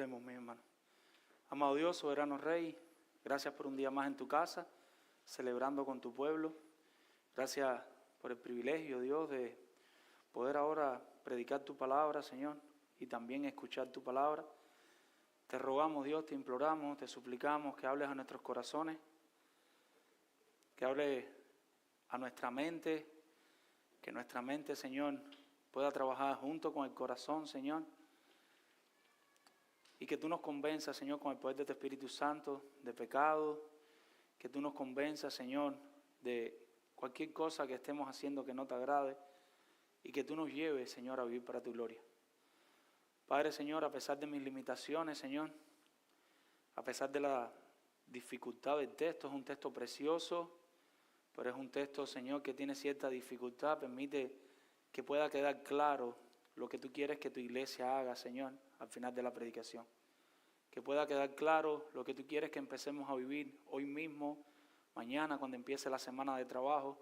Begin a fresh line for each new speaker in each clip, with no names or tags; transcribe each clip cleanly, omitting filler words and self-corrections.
Mi hermano. Amado Dios, soberano Rey, gracias por un día más en tu casa, celebrando con tu pueblo. Gracias por el privilegio, Dios, de poder ahora predicar tu palabra, Señor, y también escuchar tu palabra. Te rogamos, Dios, te imploramos, te suplicamos que hables a nuestros corazones, que hables a nuestra mente, que nuestra mente, Señor, pueda trabajar junto con el corazón, Señor. Y que tú nos convenzas, Señor, con el poder de tu Espíritu Santo, de pecado. Que tú nos convenzas, Señor, de cualquier cosa que estemos haciendo que no te agrade. Y que tú nos lleves, Señor, a vivir para tu gloria. Padre, Señor, a pesar de mis limitaciones, Señor, a pesar de la dificultad del texto, es un texto precioso, pero es un texto, Señor, que tiene cierta dificultad. Permite que pueda quedar claro lo que tú quieres que tu iglesia haga, Señor, al final de la predicación. Que pueda quedar claro lo que tú quieres que empecemos a vivir hoy mismo, mañana cuando empiece la semana de trabajo.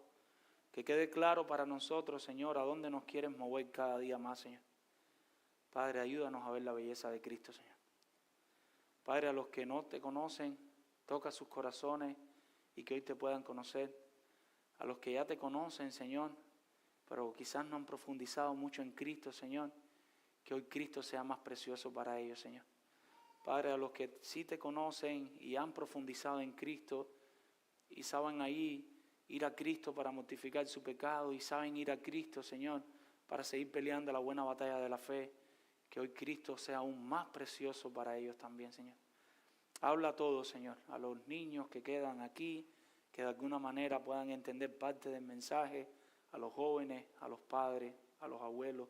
Que quede claro para nosotros, Señor, a dónde nos quieres mover cada día más, Señor. Padre, ayúdanos a ver la belleza de Cristo, Señor. Padre, a los que no te conocen, toca sus corazones y que hoy te puedan conocer. A los que ya te conocen, Señor, pero quizás no han profundizado mucho en Cristo, Señor, que hoy Cristo sea más precioso para ellos, Señor. Padre, a los que sí te conocen y han profundizado en Cristo y saben ahí ir a Cristo para mortificar su pecado y saben ir a Cristo, Señor, para seguir peleando la buena batalla de la fe, que hoy Cristo sea aún más precioso para ellos también, Señor. Habla a todos, Señor, a los niños que quedan aquí, que de alguna manera puedan entender parte del mensaje, a los jóvenes, a los padres, a los abuelos.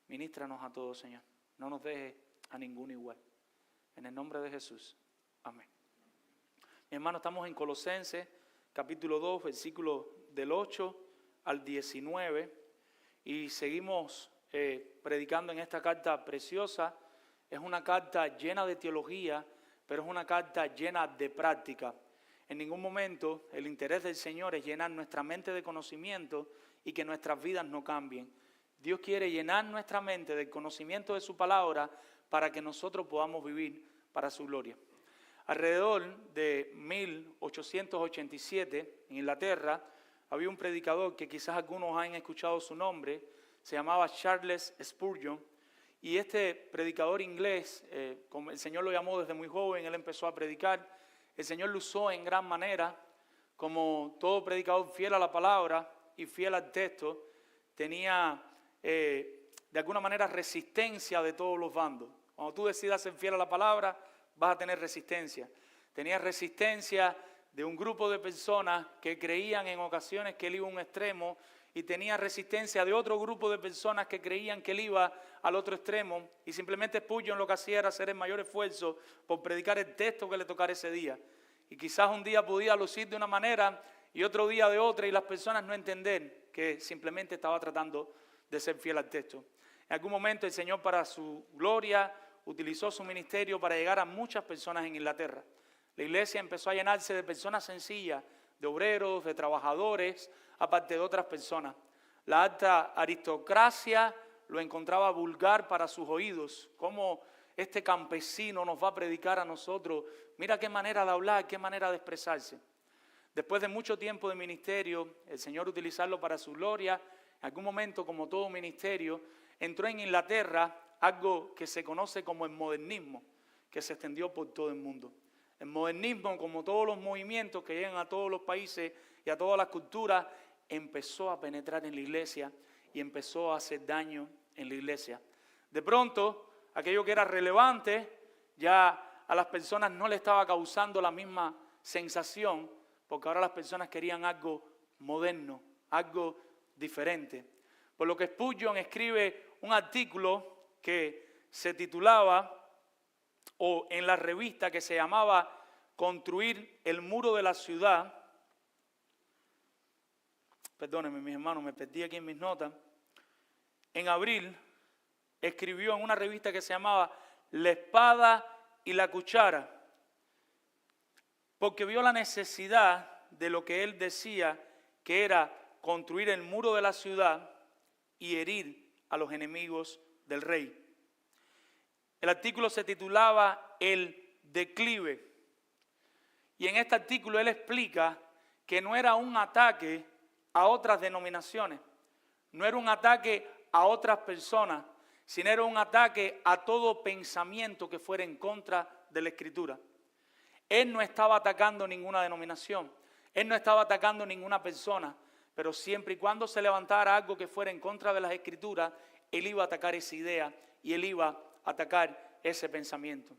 Ministranos a todos, Señor. No nos dejes a ninguno igual. En el nombre de Jesús. Amén. Mi hermano, estamos en Colosenses, capítulo 2, versículos del 8 al 19. Y seguimos predicando en esta carta preciosa. Es una carta llena de teología, pero es una carta llena de práctica. En ningún momento el interés del Señor es llenar nuestra mente de conocimiento y que nuestras vidas no cambien. Dios quiere llenar nuestra mente del conocimiento de su palabra para que nosotros podamos vivir para su gloria. Alrededor de 1887, en Inglaterra, había un predicador que quizás algunos han escuchado su nombre, se llamaba Charles Spurgeon, y este predicador inglés, como el Señor lo llamó desde muy joven, él empezó a predicar. El Señor lo usó en gran manera, como todo predicador fiel a la palabra y fiel al texto, tenía de alguna manera resistencia de todos los bandos. Cuando tú decidas ser fiel a la palabra, vas a tener resistencia. Tenía resistencia de un grupo de personas que creían en ocasiones que él iba a un extremo y tenía resistencia de otro grupo de personas que creían que él iba al otro extremo, y simplemente Spurgeon lo que hacía era hacer el mayor esfuerzo por predicar el texto que le tocara ese día. Y quizás un día podía lucir de una manera y otro día de otra, y las personas no entender que simplemente estaba tratando de ser fiel al texto. En algún momento el Señor, para su gloria, utilizó su ministerio para llegar a muchas personas en Inglaterra. La iglesia empezó a llenarse de personas sencillas, de obreros, de trabajadores, aparte de otras personas. La alta aristocracia lo encontraba vulgar para sus oídos. ¿Cómo este campesino nos va a predicar a nosotros? Mira qué manera de hablar, qué manera de expresarse. Después de mucho tiempo de ministerio, el Señor utilizarlo para su gloria, en algún momento, como todo ministerio, entró en Inglaterra algo que se conoce como el modernismo, que se extendió por todo el mundo. El modernismo, como todos los movimientos que llegan a todos los países y a todas las culturas, empezó a penetrar en la iglesia y empezó a hacer daño en la iglesia. De pronto, aquello que era relevante ya a las personas no le estaba causando la misma sensación, porque ahora las personas querían algo moderno, algo diferente. Por lo que Spurgeon escribe un artículo que se titulaba, o en la revista que se llamaba Construir el muro de la ciudad. Perdónenme, mis hermanos, me perdí aquí en mis notas. En abril escribió en una revista que se llamaba La espada y la cuchara, porque vio la necesidad de lo que él decía que era construir el muro de la ciudad y herir a los enemigos del rey. El artículo se titulaba El declive. Y en este artículo él explica que no era un ataque a otras denominaciones, no era un ataque a otras personas, sino era un ataque a todo pensamiento que fuera en contra de la Escritura. Él no estaba atacando ninguna denominación, él no estaba atacando ninguna persona, pero siempre y cuando se levantara algo que fuera en contra de las Escrituras, él iba a atacar esa idea y él iba a atacar ese pensamiento.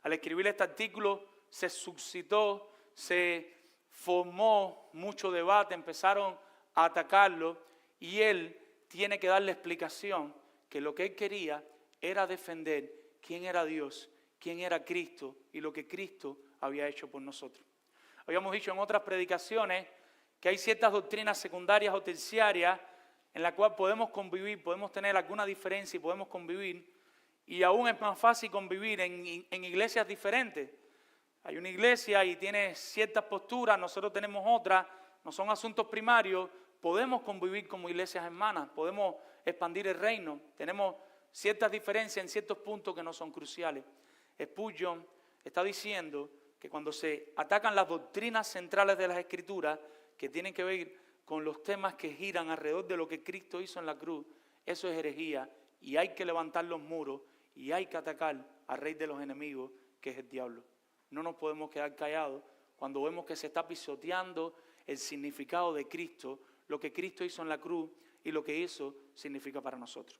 Al escribir este artículo se suscitó, se formó mucho debate, empezaron a atacarlo y él tiene que darle explicación que lo que él quería era defender quién era Dios, quién era Cristo y lo que Cristo había hecho por nosotros. Habíamos dicho en otras predicaciones que hay ciertas doctrinas secundarias o terciarias en las cuales podemos convivir, podemos tener alguna diferencia y podemos convivir, y aún es más fácil convivir en iglesias diferentes. Hay una iglesia y tiene ciertas posturas, nosotros tenemos otras, no son asuntos primarios, podemos convivir como iglesias hermanas, podemos expandir el reino, tenemos ciertas diferencias en ciertos puntos que no son cruciales. Spurgeon está diciendo que cuando se atacan las doctrinas centrales de las Escrituras, que tienen que ver con los temas que giran alrededor de lo que Cristo hizo en la cruz, eso es herejía y hay que levantar los muros y hay que atacar al rey de los enemigos, que es el diablo. No nos podemos quedar callados cuando vemos que se está pisoteando el significado de Cristo, lo que Cristo hizo en la cruz y lo que eso significa para nosotros.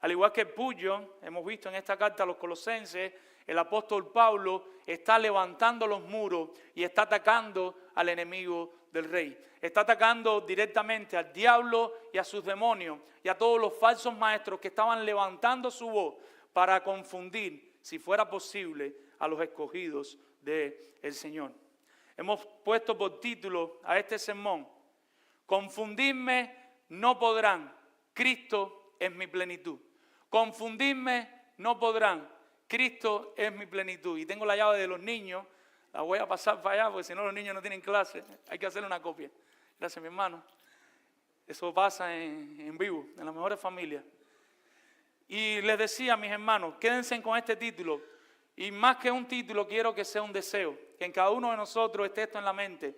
Al igual que Spurgeon, hemos visto en esta carta a los Colosenses, el apóstol Pablo está levantando los muros y está atacando al enemigo del rey. Está atacando directamente al diablo y a sus demonios y a todos los falsos maestros que estaban levantando su voz para confundir, si fuera posible, a los escogidos del Señor. Hemos puesto por título a este sermón: confundirme no podrán, Cristo es mi plenitud. Confundirme no podrán, Cristo es mi plenitud. Y tengo la llave de los niños, la voy a pasar para allá porque si no los niños no tienen clase, hay que hacerle una copia. Gracias, mi hermano. Eso pasa en vivo, en las mejores familias. Y les decía a mis hermanos, quédense con este título. Y más que un título, quiero que sea un deseo, que en cada uno de nosotros esté esto en la mente.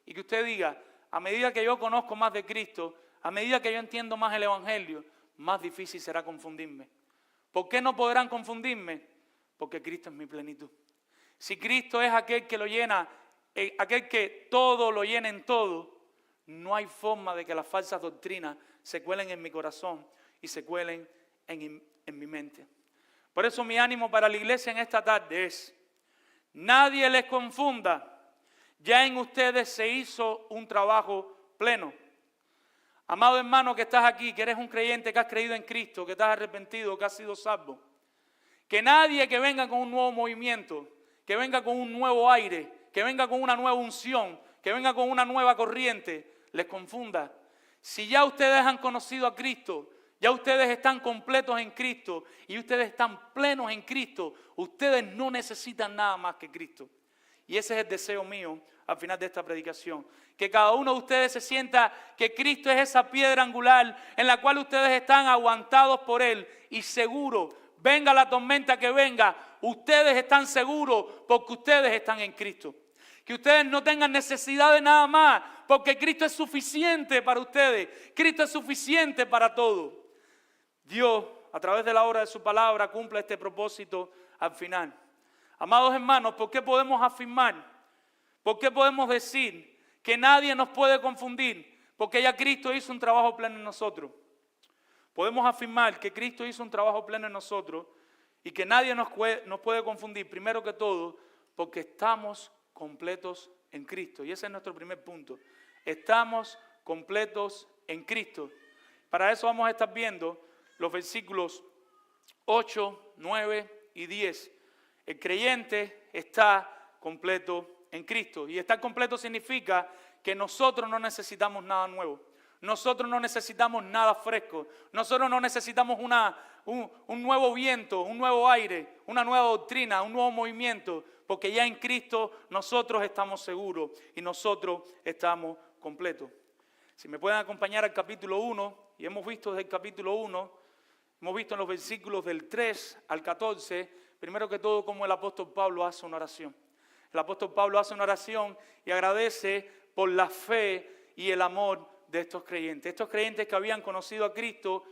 Y que usted diga, a medida que yo conozco más de Cristo, a medida que yo entiendo más el Evangelio, más difícil será confundirme. ¿Por qué no podrán confundirme? Porque Cristo es mi plenitud. Si Cristo es aquel que lo llena, aquel que todo lo llena en todo, no hay forma de que las falsas doctrinas se cuelen en mi corazón y se cuelen en mi mente. Por eso mi ánimo para la iglesia en esta tarde es: nadie les confunda, ya en ustedes se hizo un trabajo pleno. Amado hermano que estás aquí, que eres un creyente, que has creído en Cristo, que estás arrepentido, que has sido salvo, que nadie que venga con un nuevo movimiento, que venga con un nuevo aire, que venga con una nueva unción, que venga con una nueva corriente, les confunda. Si ya ustedes han conocido a Cristo, ya ustedes están completos en Cristo y ustedes están plenos en Cristo, ustedes no necesitan nada más que Cristo. Y ese es el deseo mío al final de esta predicación. Que cada uno de ustedes se sienta que Cristo es esa piedra angular en la cual ustedes están aguantados por Él y seguros. Venga la tormenta que venga, ustedes están seguros porque ustedes están en Cristo. Que ustedes no tengan necesidad de nada más porque Cristo es suficiente para ustedes. Cristo es suficiente para todo. Dios, a través de la obra de su palabra, cumple este propósito al final. Amados hermanos, ¿por qué podemos afirmar? ¿Por qué podemos decir que nadie nos puede confundir? Porque ya Cristo hizo un trabajo pleno en nosotros. Podemos afirmar que Cristo hizo un trabajo pleno en nosotros y que nadie nos puede confundir, primero que todo, porque estamos completos en Cristo. Y ese es nuestro primer punto. Estamos completos en Cristo. Para eso vamos a estar viendo los versículos 8, 9 y 10. El creyente está completo en Cristo. Y estar completo significa que nosotros no necesitamos nada nuevo. Nosotros no necesitamos nada fresco. Nosotros no necesitamos un nuevo viento, un nuevo aire, una nueva doctrina, un nuevo movimiento. Porque ya en Cristo nosotros estamos seguros y nosotros estamos completos. Si me pueden acompañar al capítulo 1, y hemos visto desde el capítulo 1, Hemos visto en los versículos del 3 al 14, primero que todo, cómo el apóstol Pablo hace una oración. El apóstol Pablo hace una oración y agradece por la fe y el amor de estos creyentes. Estos creyentes que habían conocido a Cristo,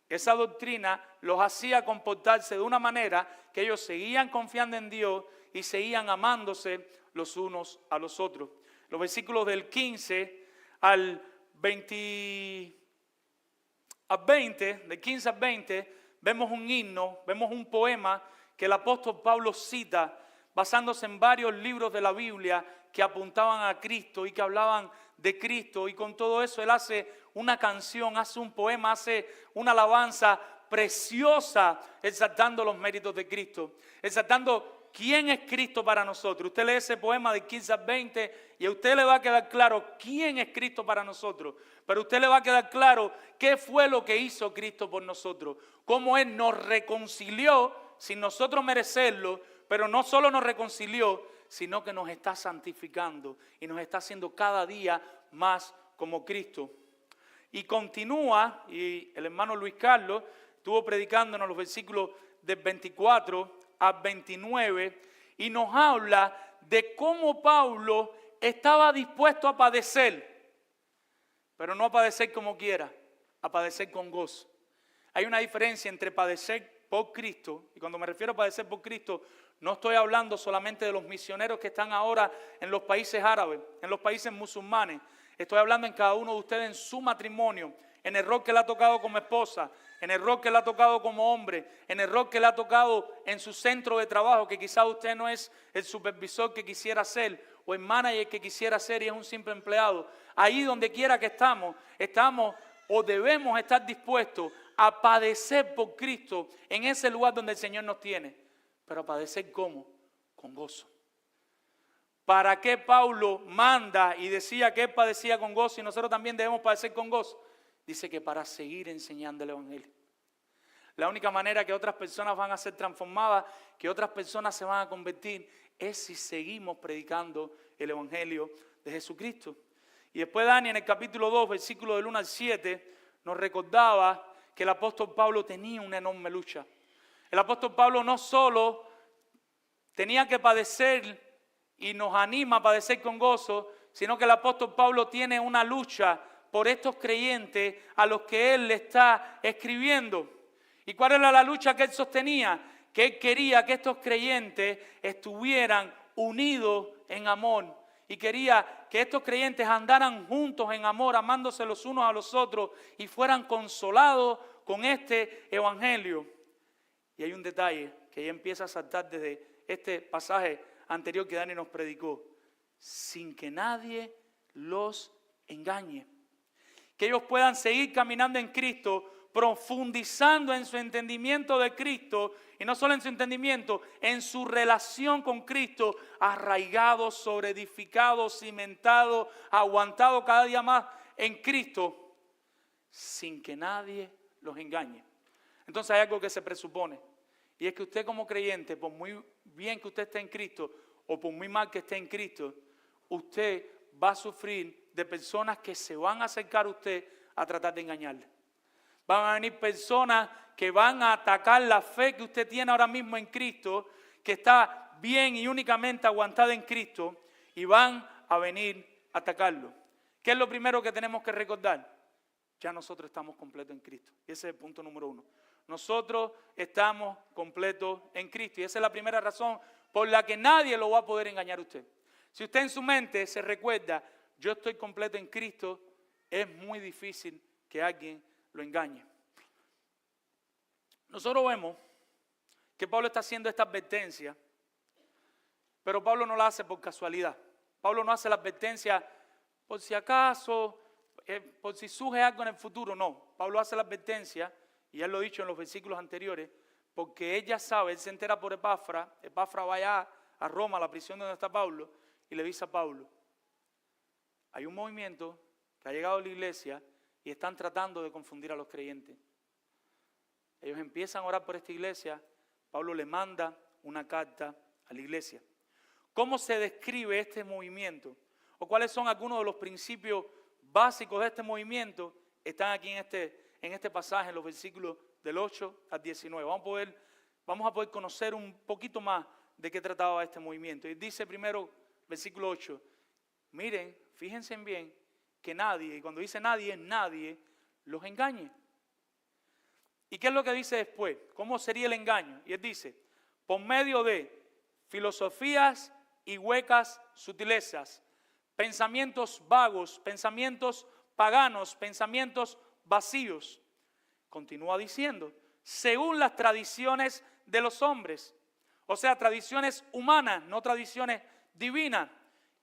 esa doctrina los hacía comportarse de una manera que ellos seguían confiando en Dios y seguían amándose los unos a los otros. Los versículos del 15 al 20, de 15 al 20, vemos un himno, vemos un poema que el apóstol Pablo cita basándose en varios libros de la Biblia que apuntaban a Cristo y que hablaban de Cristo. Y con todo eso él hace una canción, hace un poema, hace una alabanza preciosa exaltando los méritos de Cristo, exaltando quién es Cristo para nosotros. Usted lee ese poema de 15 al 20 y a usted le va a quedar claro quién es Cristo para nosotros. Pero a usted le va a quedar claro qué fue lo que hizo Cristo por nosotros, cómo Él nos reconcilió sin nosotros merecerlo, pero no solo nos reconcilió, sino que nos está santificando y nos está haciendo cada día más como Cristo. Y continúa, y el hermano Luis Carlos estuvo predicándonos los versículos del 24 al 29 y nos habla de cómo Pablo estaba dispuesto a padecer, pero no a padecer como quiera, a padecer con gozo. Hay una diferencia entre padecer por Cristo, y cuando me refiero a padecer por Cristo, no estoy hablando solamente de los misioneros que están ahora en los países árabes, en los países musulmanes. Estoy hablando en cada uno de ustedes en su matrimonio, en el rol que le ha tocado como esposa, en el rol que le ha tocado como hombre, en el rol que le ha tocado en su centro de trabajo, que quizás usted no es el supervisor que quisiera ser o el manager que quisiera ser y es un simple empleado. Ahí donde quiera que estamos o debemos estar dispuestos a padecer por Cristo en ese lugar donde el Señor nos tiene. Pero a padecer ¿cómo? Con gozo. ¿Para qué Pablo manda y decía que él padecía con gozo y nosotros también debemos padecer con gozo? Dice que para seguir enseñando el Evangelio. La única manera que otras personas van a ser transformadas, que otras personas se van a convertir, es si seguimos predicando el Evangelio de Jesucristo. Y después Dani en el capítulo 2, versículo del 1 al 7, nos recordaba que el apóstol Pablo tenía una enorme lucha. El apóstol Pablo no solo tenía que padecer y nos anima a padecer con gozo, sino que el apóstol Pablo tiene una lucha por estos creyentes a los que él le está escribiendo. ¿Y cuál era la lucha que él sostenía? Que él quería que estos creyentes estuvieran unidos en amor. Y quería que estos creyentes andaran juntos en amor, amándose los unos a los otros y fueran consolados con este evangelio. Y hay un detalle que ya empieza a saltar desde este pasaje anterior que Dani nos predicó. Sin que nadie los engañe. Que ellos puedan seguir caminando en Cristo, profundizando en su entendimiento de Cristo, y no solo en su entendimiento, en su relación con Cristo, arraigados, sobreedificados, cimentados, aguantados cada día más en Cristo, sin que nadie los engañe. Entonces hay algo que se presupone, y es que usted como creyente, por muy bien que usted esté en Cristo, o por muy mal que esté en Cristo, usted va a sufrir de personas que se van a acercar a usted a tratar de engañarle. Van a venir personas que van a atacar la fe que usted tiene ahora mismo en Cristo, que está bien y únicamente aguantada en Cristo, y van a venir a atacarlo. ¿Qué es lo primero que tenemos que recordar? Ya nosotros estamos completos en Cristo. Y ese es el punto número 1. Nosotros estamos completos en Cristo. Y esa es la primera razón por la que nadie lo va a poder engañar a usted. Si usted en su mente se recuerda, yo estoy completo en Cristo, es muy difícil que alguien lo engañe. Nosotros vemos que Pablo está haciendo esta advertencia, pero Pablo no la hace por casualidad. Pablo no hace la advertencia por si acaso, por si surge algo en el futuro. No, Pablo hace la advertencia, y ya lo he dicho en los versículos anteriores, porque él ya sabe, él se entera por Epafra. Epafra va allá a Roma, a la prisión donde está Pablo, y le dice a Pablo, hay un movimiento que ha llegado a la iglesia y están tratando de confundir a los creyentes. Ellos empiezan a orar por esta iglesia. Pablo le manda una carta a la iglesia. ¿Cómo se describe este movimiento? ¿O cuáles son algunos de los principios básicos de este movimiento? Están aquí en este pasaje, en los versículos del 8 al 19. Vamos a poder conocer un poquito más de qué trataba este movimiento. Y dice primero, versículo 8, miren, fíjense bien, que nadie, y cuando dice nadie los engañe. ¿Y qué es lo que dice después? ¿Cómo sería el engaño? Y él dice, por medio de filosofías y huecas sutilezas, pensamientos vagos, pensamientos paganos, pensamientos vacíos. Continúa diciendo, según las tradiciones de los hombres, o sea, tradiciones humanas, no tradiciones divinas.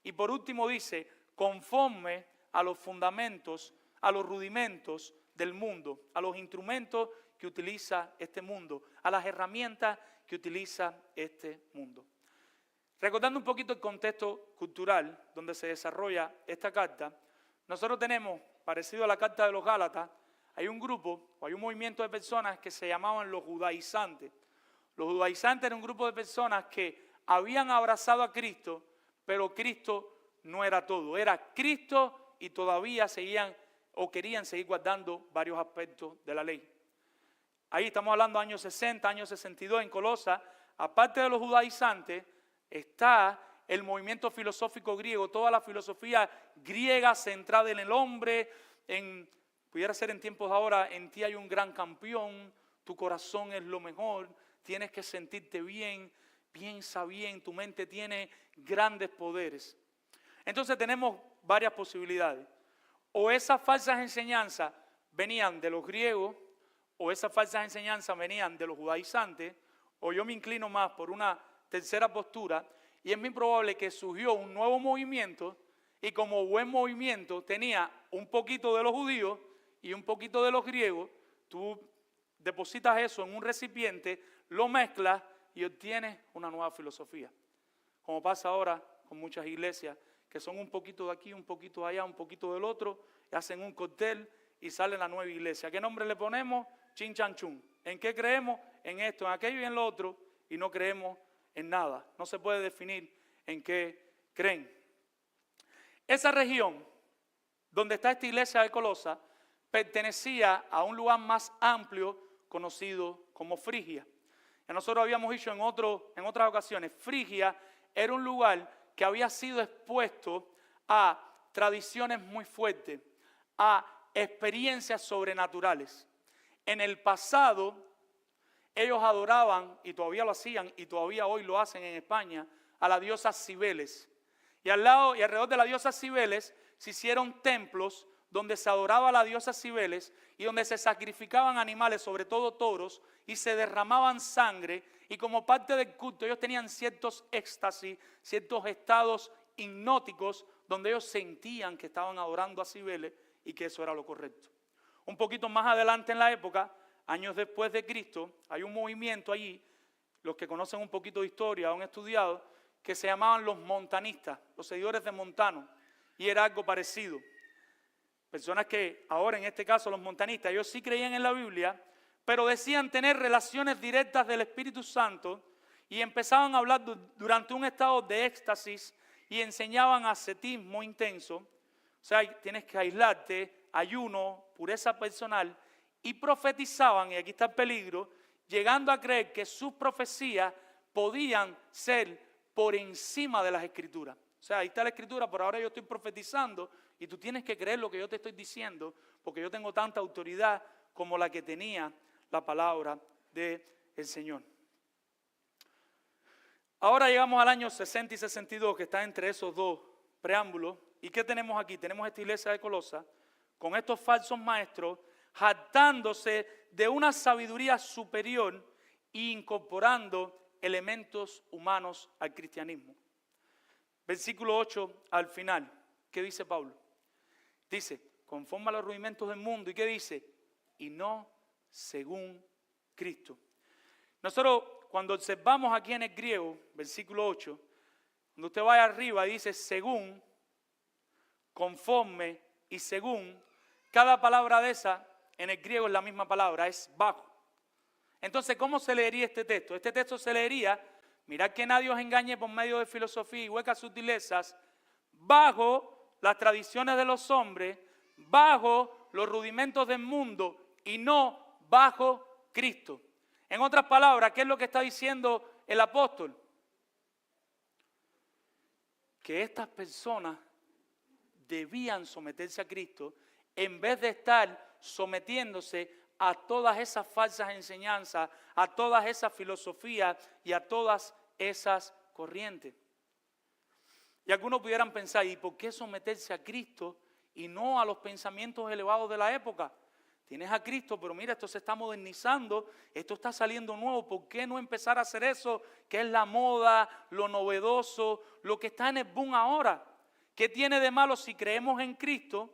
Y por último dice, conforme a los fundamentos, a los rudimentos del mundo, a los instrumentos que utiliza este mundo, a las herramientas que utiliza este mundo. Recordando un poquito el contexto cultural donde se desarrolla esta carta, nosotros tenemos, parecido a la carta de los Gálatas, hay un grupo o hay un movimiento de personas que se llamaban los judaizantes. Los judaizantes eran un grupo de personas que habían abrazado a Cristo, pero Cristo no era todo. Era Cristo y todavía seguían o querían seguir guardando varios aspectos de la ley. Ahí estamos hablando de años 60, años 62 en Colosa. Aparte de los judaizantes, está el movimiento filosófico griego, toda la filosofía griega centrada en el hombre, pudiera ser en tiempos de ahora, en ti hay un gran campeón, tu corazón es lo mejor, tienes que sentirte bien, piensa bien, tu mente tiene grandes poderes. Entonces tenemos varias posibilidades. O esas falsas enseñanzas venían de los griegos, o esas falsas enseñanzas venían de los judaizantes, o yo me inclino más por una tercera postura, y es muy probable que surgió un nuevo movimiento, y como buen movimiento tenía un poquito de los judíos y un poquito de los griegos, tú depositas eso en un recipiente, lo mezclas y obtienes una nueva filosofía. Como pasa ahora con muchas iglesias, que son un poquito de aquí, un poquito de allá, un poquito del otro, y hacen un cóctel y sale la nueva iglesia. ¿Qué nombre le ponemos? Chin Chan Chun. ¿En qué creemos? En esto, en aquello y en lo otro, y no creemos en nada. No se puede definir en qué creen. Esa región donde está esta iglesia de Colosa pertenecía a un lugar más amplio conocido como Frigia. Y nosotros habíamos dicho en otras ocasiones, Frigia era un lugar que había sido expuesto a tradiciones muy fuertes, a experiencias sobrenaturales. En el pasado, ellos adoraban, y todavía lo hacían, y todavía hoy lo hacen en España, a la diosa Cibeles. Y al lado y alrededor de la diosa Cibeles se hicieron templos donde se adoraba a la diosa Cibeles y donde se sacrificaban animales, sobre todo toros, y se derramaban sangre, y como parte del culto ellos tenían ciertos éxtasis, ciertos estados hipnóticos donde ellos sentían que estaban adorando a Cibeles y que eso era lo correcto. Un poquito más adelante en la época, años después de Cristo, hay un movimiento allí, los que conocen un poquito de historia o han estudiado, que se llamaban los montanistas, los seguidores de Montano, y era algo parecido. Personas que ahora en este caso los montanistas, ellos sí creían en la Biblia, pero decían tener relaciones directas del Espíritu Santo y empezaban a hablar durante un estado de éxtasis y enseñaban ascetismo intenso. O sea, tienes que aislarte, ayuno, pureza personal, y profetizaban, y aquí está el peligro, llegando a creer que sus profecías podían ser por encima de las Escrituras. O sea, ahí está la Escritura, por ahora yo estoy profetizando y tú tienes que creer lo que yo te estoy diciendo porque yo tengo tanta autoridad como la que tenía la palabra del Señor. Ahora llegamos al año 60 y 62, que está entre esos dos preámbulos. ¿Y qué tenemos aquí? Tenemos esta iglesia de Colosa con estos falsos maestros jactándose de una sabiduría superior e incorporando elementos humanos al cristianismo. Versículo 8 al final, ¿qué dice Pablo? Dice, conforme a los rudimentos del mundo. ¿Y qué dice? Y no según Cristo. Nosotros cuando observamos aquí en el griego, versículo 8, cuando usted vaya arriba dice según, conforme y según, cada palabra de esa en el griego es la misma palabra, es bajo. Entonces, ¿cómo se leería este texto? Este texto se leería, mirad que nadie os engañe por medio de filosofía y huecas sutilezas, bajo las tradiciones de los hombres, bajo los rudimentos del mundo y no bajo Cristo. En otras palabras, ¿qué es lo que está diciendo el apóstol? Que estas personas debían someterse a Cristo en vez de estar sometiéndose a todas esas falsas enseñanzas, a todas esas filosofías y a todas esas corrientes. Y algunos pudieran pensar, ¿y por qué someterse a Cristo y no a los pensamientos elevados de la época? Tienes a Cristo, pero mira, esto se está modernizando, esto está saliendo nuevo. ¿Por qué no empezar a hacer eso que es la moda, lo novedoso, lo que está en el boom ahora? ¿Qué tiene de malo si creemos en Cristo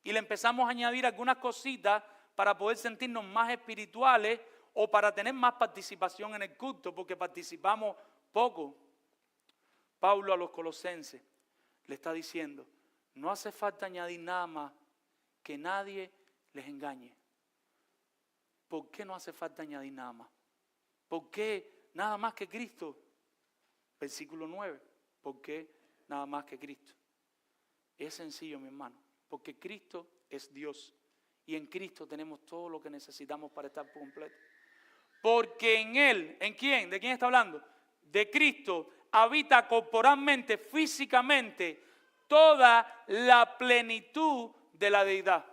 y le empezamos a añadir algunas cositas para poder sentirnos más espirituales o para tener más participación en el culto? Porque participamos poco. Pablo a los colosenses le está diciendo, no hace falta añadir nada más, que nadie les engañe. ¿Por qué no hace falta añadir nada más? ¿Por qué nada más que Cristo? Versículo 9. ¿Por qué nada más que Cristo? Es sencillo, mi hermano. Porque Cristo es Dios. Y en Cristo tenemos todo lo que necesitamos para estar completos. Porque en Él, ¿en quién? ¿De quién está hablando? De Cristo habita corporalmente, físicamente, toda la plenitud de la deidad.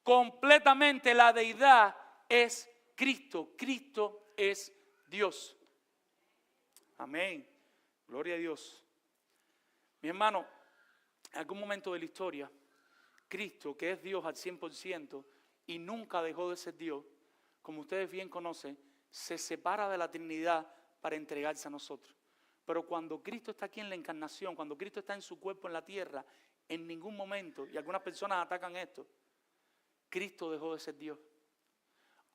Completamente la deidad es Cristo. Cristo es Dios. Amén. Gloria a Dios. Mi hermano, en algún momento de la historia, Cristo, que es Dios al 100% y nunca dejó de ser Dios, como ustedes bien conocen, se separa de la Trinidad para entregarse a nosotros. Pero cuando Cristo está aquí en la encarnación, cuando Cristo está en su cuerpo en la tierra, en ningún momento, y algunas personas atacan esto, Cristo dejó de ser Dios.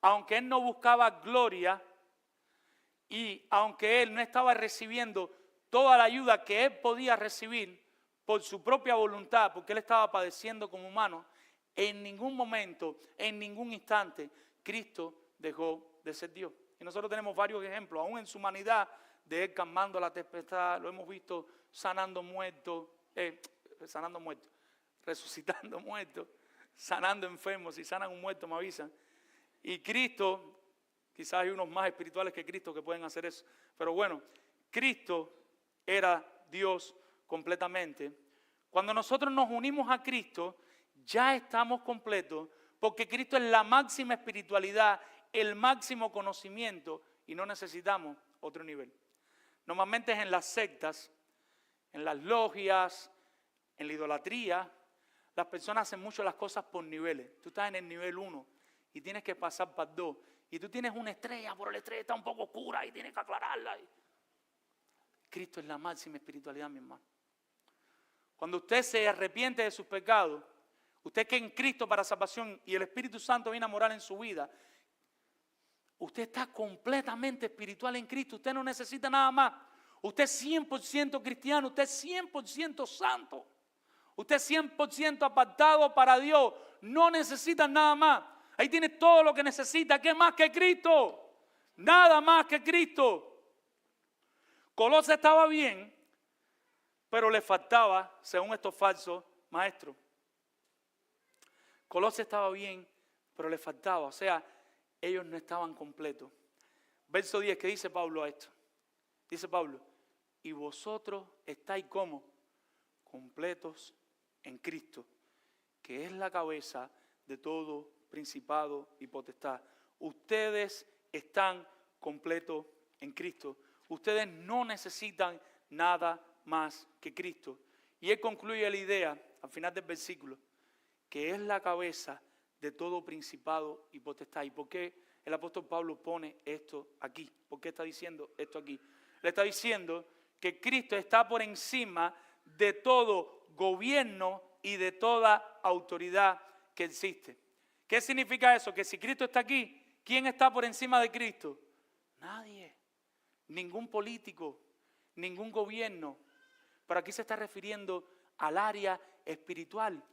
Aunque Él no buscaba gloria y aunque Él no estaba recibiendo toda la ayuda que Él podía recibir por su propia voluntad, porque Él estaba padeciendo como humano, en ningún momento, en ningún instante, Cristo dejó de ser Dios. Y nosotros tenemos varios ejemplos, aún en su humanidad, de Él calmando la tempestad, lo hemos visto sanando muertos, resucitando muertos, sanando enfermos. Si sanan un muerto me avisan. Y Cristo, quizás hay unos más espirituales que Cristo que pueden hacer eso, pero bueno, Cristo era Dios completamente. Cuando nosotros nos unimos a Cristo, ya estamos completos, porque Cristo es la máxima espiritualidad, el máximo conocimiento, y no necesitamos otro nivel. Normalmente es en las sectas, en las logias, en la idolatría, las personas hacen mucho las cosas por niveles. Tú estás en el nivel 1 y tienes que pasar para el 2. Y tú tienes una estrella, pero la estrella está un poco oscura y tienes que aclararla. Cristo es la máxima espiritualidad, mi hermano. Cuando usted se arrepiente de sus pecados, usted que en Cristo para salvación y el Espíritu Santo viene a morar en su vida, usted está completamente espiritual en Cristo. Usted no necesita nada más. Usted es 100% cristiano, usted es 100% santo. Usted es 100% apartado para Dios. No necesita nada más. Ahí tiene todo lo que necesita. ¿Qué más que Cristo? Nada más que Cristo. Colosas estaba bien, pero le faltaba, según estos falsos maestros. Colosas estaba bien, pero le faltaba. O sea, ellos no estaban completos. Verso 10, ¿qué dice Pablo a esto? Dice Pablo, y vosotros estáis como completos en Cristo, que es la cabeza de todo principado y potestad. Ustedes están completos en Cristo. Ustedes no necesitan nada más que Cristo. Y él concluye la idea al final del versículo, que es la cabeza de todo principado y potestad. ¿Y por qué el apóstol Pablo pone esto aquí? ¿Por qué está diciendo esto aquí? Le está diciendo que Cristo está por encima de todo gobierno y de toda autoridad que existe. ¿Qué significa eso? Que si Cristo está aquí, ¿quién está por encima de Cristo? Nadie. Ningún político, ningún gobierno. Pero aquí se está refiriendo al área espiritual.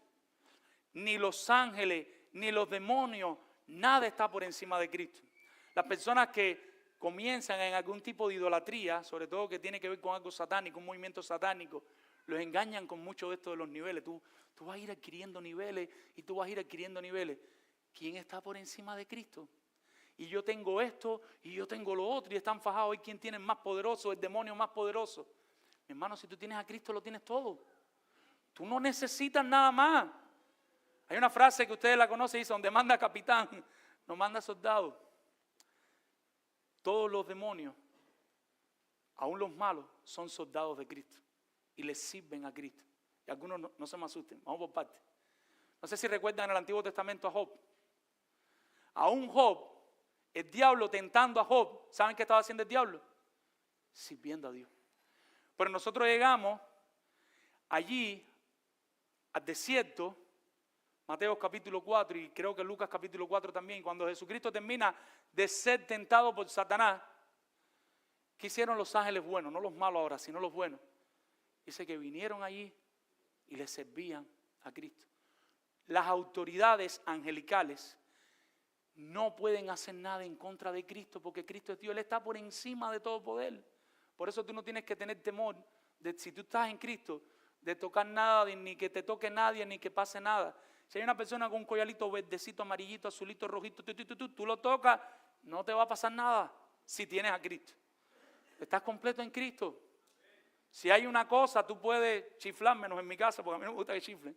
Ni los ángeles, ni los demonios, nada está por encima de Cristo. Las personas que comienzan en algún tipo de idolatría, sobre todo que tiene que ver con algo satánico, un movimiento satánico, los engañan con mucho de esto de los niveles. Tú vas a ir adquiriendo niveles y tú vas a ir adquiriendo niveles. ¿Quién está por encima de Cristo? y yo tengo esto, y yo tengo lo otro, y están fajados, hoy quién tiene más poderoso, el demonio más poderoso. Mi hermano, si tú tienes a Cristo, lo tienes todo. Tú no necesitas nada más. Hay una frase que ustedes la conocen, dice, donde manda capitán, no manda soldado. Todos los demonios, aún los malos, son soldados de Cristo y les sirven a Cristo. Y algunos no se me asusten, vamos por partes. No sé si recuerdan en el Antiguo Testamento a Job. Aún Job, el diablo tentando a Job, ¿saben qué estaba haciendo el diablo? Sirviendo a Dios. Pero nosotros llegamos allí al desierto, Mateo capítulo 4 y creo que Lucas capítulo 4 también, cuando Jesucristo termina de ser tentado por Satanás, ¿qué hicieron los ángeles buenos? No los malos ahora, sino los buenos. Dice que vinieron allí y le servían a Cristo. Las autoridades angelicales no pueden hacer nada en contra de Cristo porque Cristo es Dios, Él está por encima de todo poder. Por eso tú no tienes que tener temor de, si tú estás en Cristo, de tocar nada, ni que te toque nadie, ni que pase nada. Si hay una persona con un collarito verdecito, amarillito, azulito, rojito, tú lo tocas, no te va a pasar nada si tienes a Cristo. Estás completo en Cristo. Si hay una cosa, tú puedes chiflar, menos en mi casa, porque a mí no me gusta que chiflen.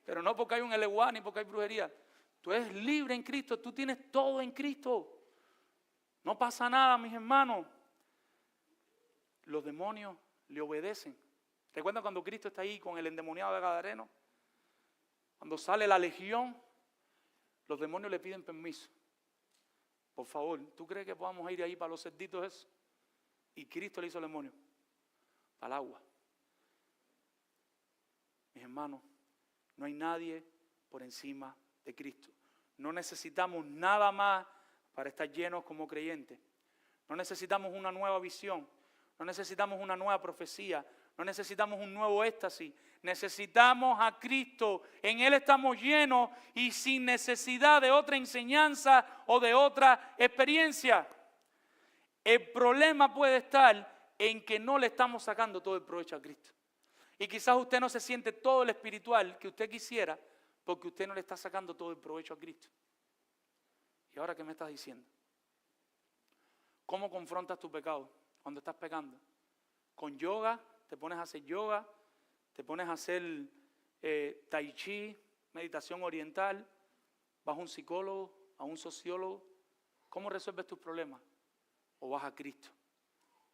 Pero no porque hay un eleguá ni porque hay brujería. Tú eres libre en Cristo, tú tienes todo en Cristo. No pasa nada, mis hermanos. Los demonios le obedecen. ¿Recuerdan cuando Cristo está ahí con el endemoniado de Gadareno? Cuando sale la legión, los demonios le piden permiso. Por favor, ¿tú crees que podamos ir ahí para los cerditos eso? Y Cristo le hizo al demonio, para el agua. Mis hermanos, no hay nadie por encima de Cristo. No necesitamos nada más para estar llenos como creyentes. No necesitamos una nueva visión. No necesitamos una nueva profecía. No necesitamos un nuevo éxtasis. Necesitamos a Cristo. En Él estamos llenos y sin necesidad de otra enseñanza o de otra experiencia. El problema puede estar en que no le estamos sacando todo el provecho a Cristo. Y quizás usted no se siente todo el espiritual que usted quisiera porque usted no le está sacando todo el provecho a Cristo. ¿Y ahora qué me estás diciendo? ¿Cómo confrontas tu pecado cuando estás pecando? Con yoga, te pones a hacer yoga, te pones a hacer tai chi, meditación oriental, vas a un psicólogo, a un sociólogo. ¿Cómo resuelves tus problemas? O vas a Cristo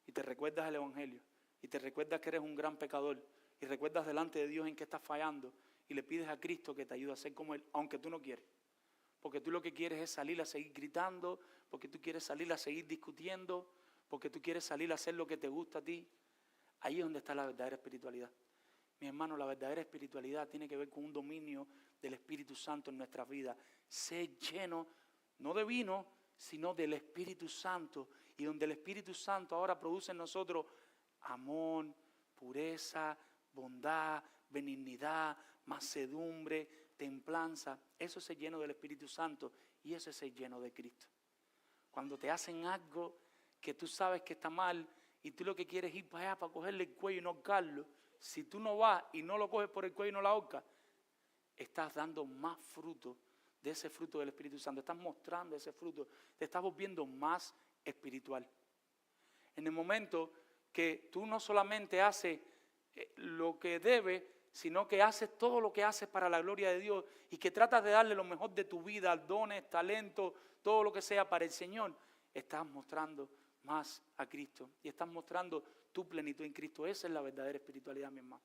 y te recuerdas el Evangelio y te recuerdas que eres un gran pecador y recuerdas delante de Dios en qué estás fallando y le pides a Cristo que te ayude a ser como Él, aunque tú no quieres. Porque tú lo que quieres es salir a seguir gritando, porque tú quieres salir a seguir discutiendo, porque tú quieres salir a hacer lo que te gusta a ti. Ahí es donde está la verdadera espiritualidad. Mi hermano, la verdadera espiritualidad tiene que ver con un dominio del Espíritu Santo en nuestras vidas. Ser lleno, no de vino, sino del Espíritu Santo. Y donde el Espíritu Santo ahora produce en nosotros amor, pureza, bondad, benignidad, mansedumbre, templanza. Eso es ser lleno del Espíritu Santo y eso es ser lleno de Cristo. Cuando te hacen algo que tú sabes que está mal y tú lo que quieres es ir para allá para cogerle el cuello y no ahorcarlo, si tú no vas y no lo coges por el cuello y no la ahorcas, estás dando más fruto de ese fruto del Espíritu Santo. Estás mostrando ese fruto, te estás volviendo más espiritual. En el momento que tú no solamente haces lo que debes, sino que haces todo lo que haces para la gloria de Dios y que tratas de darle lo mejor de tu vida, dones, talentos, todo lo que sea para el Señor, estás mostrando más a Cristo y estás mostrando tu plenitud en Cristo. Esa es la verdadera espiritualidad, mi hermano.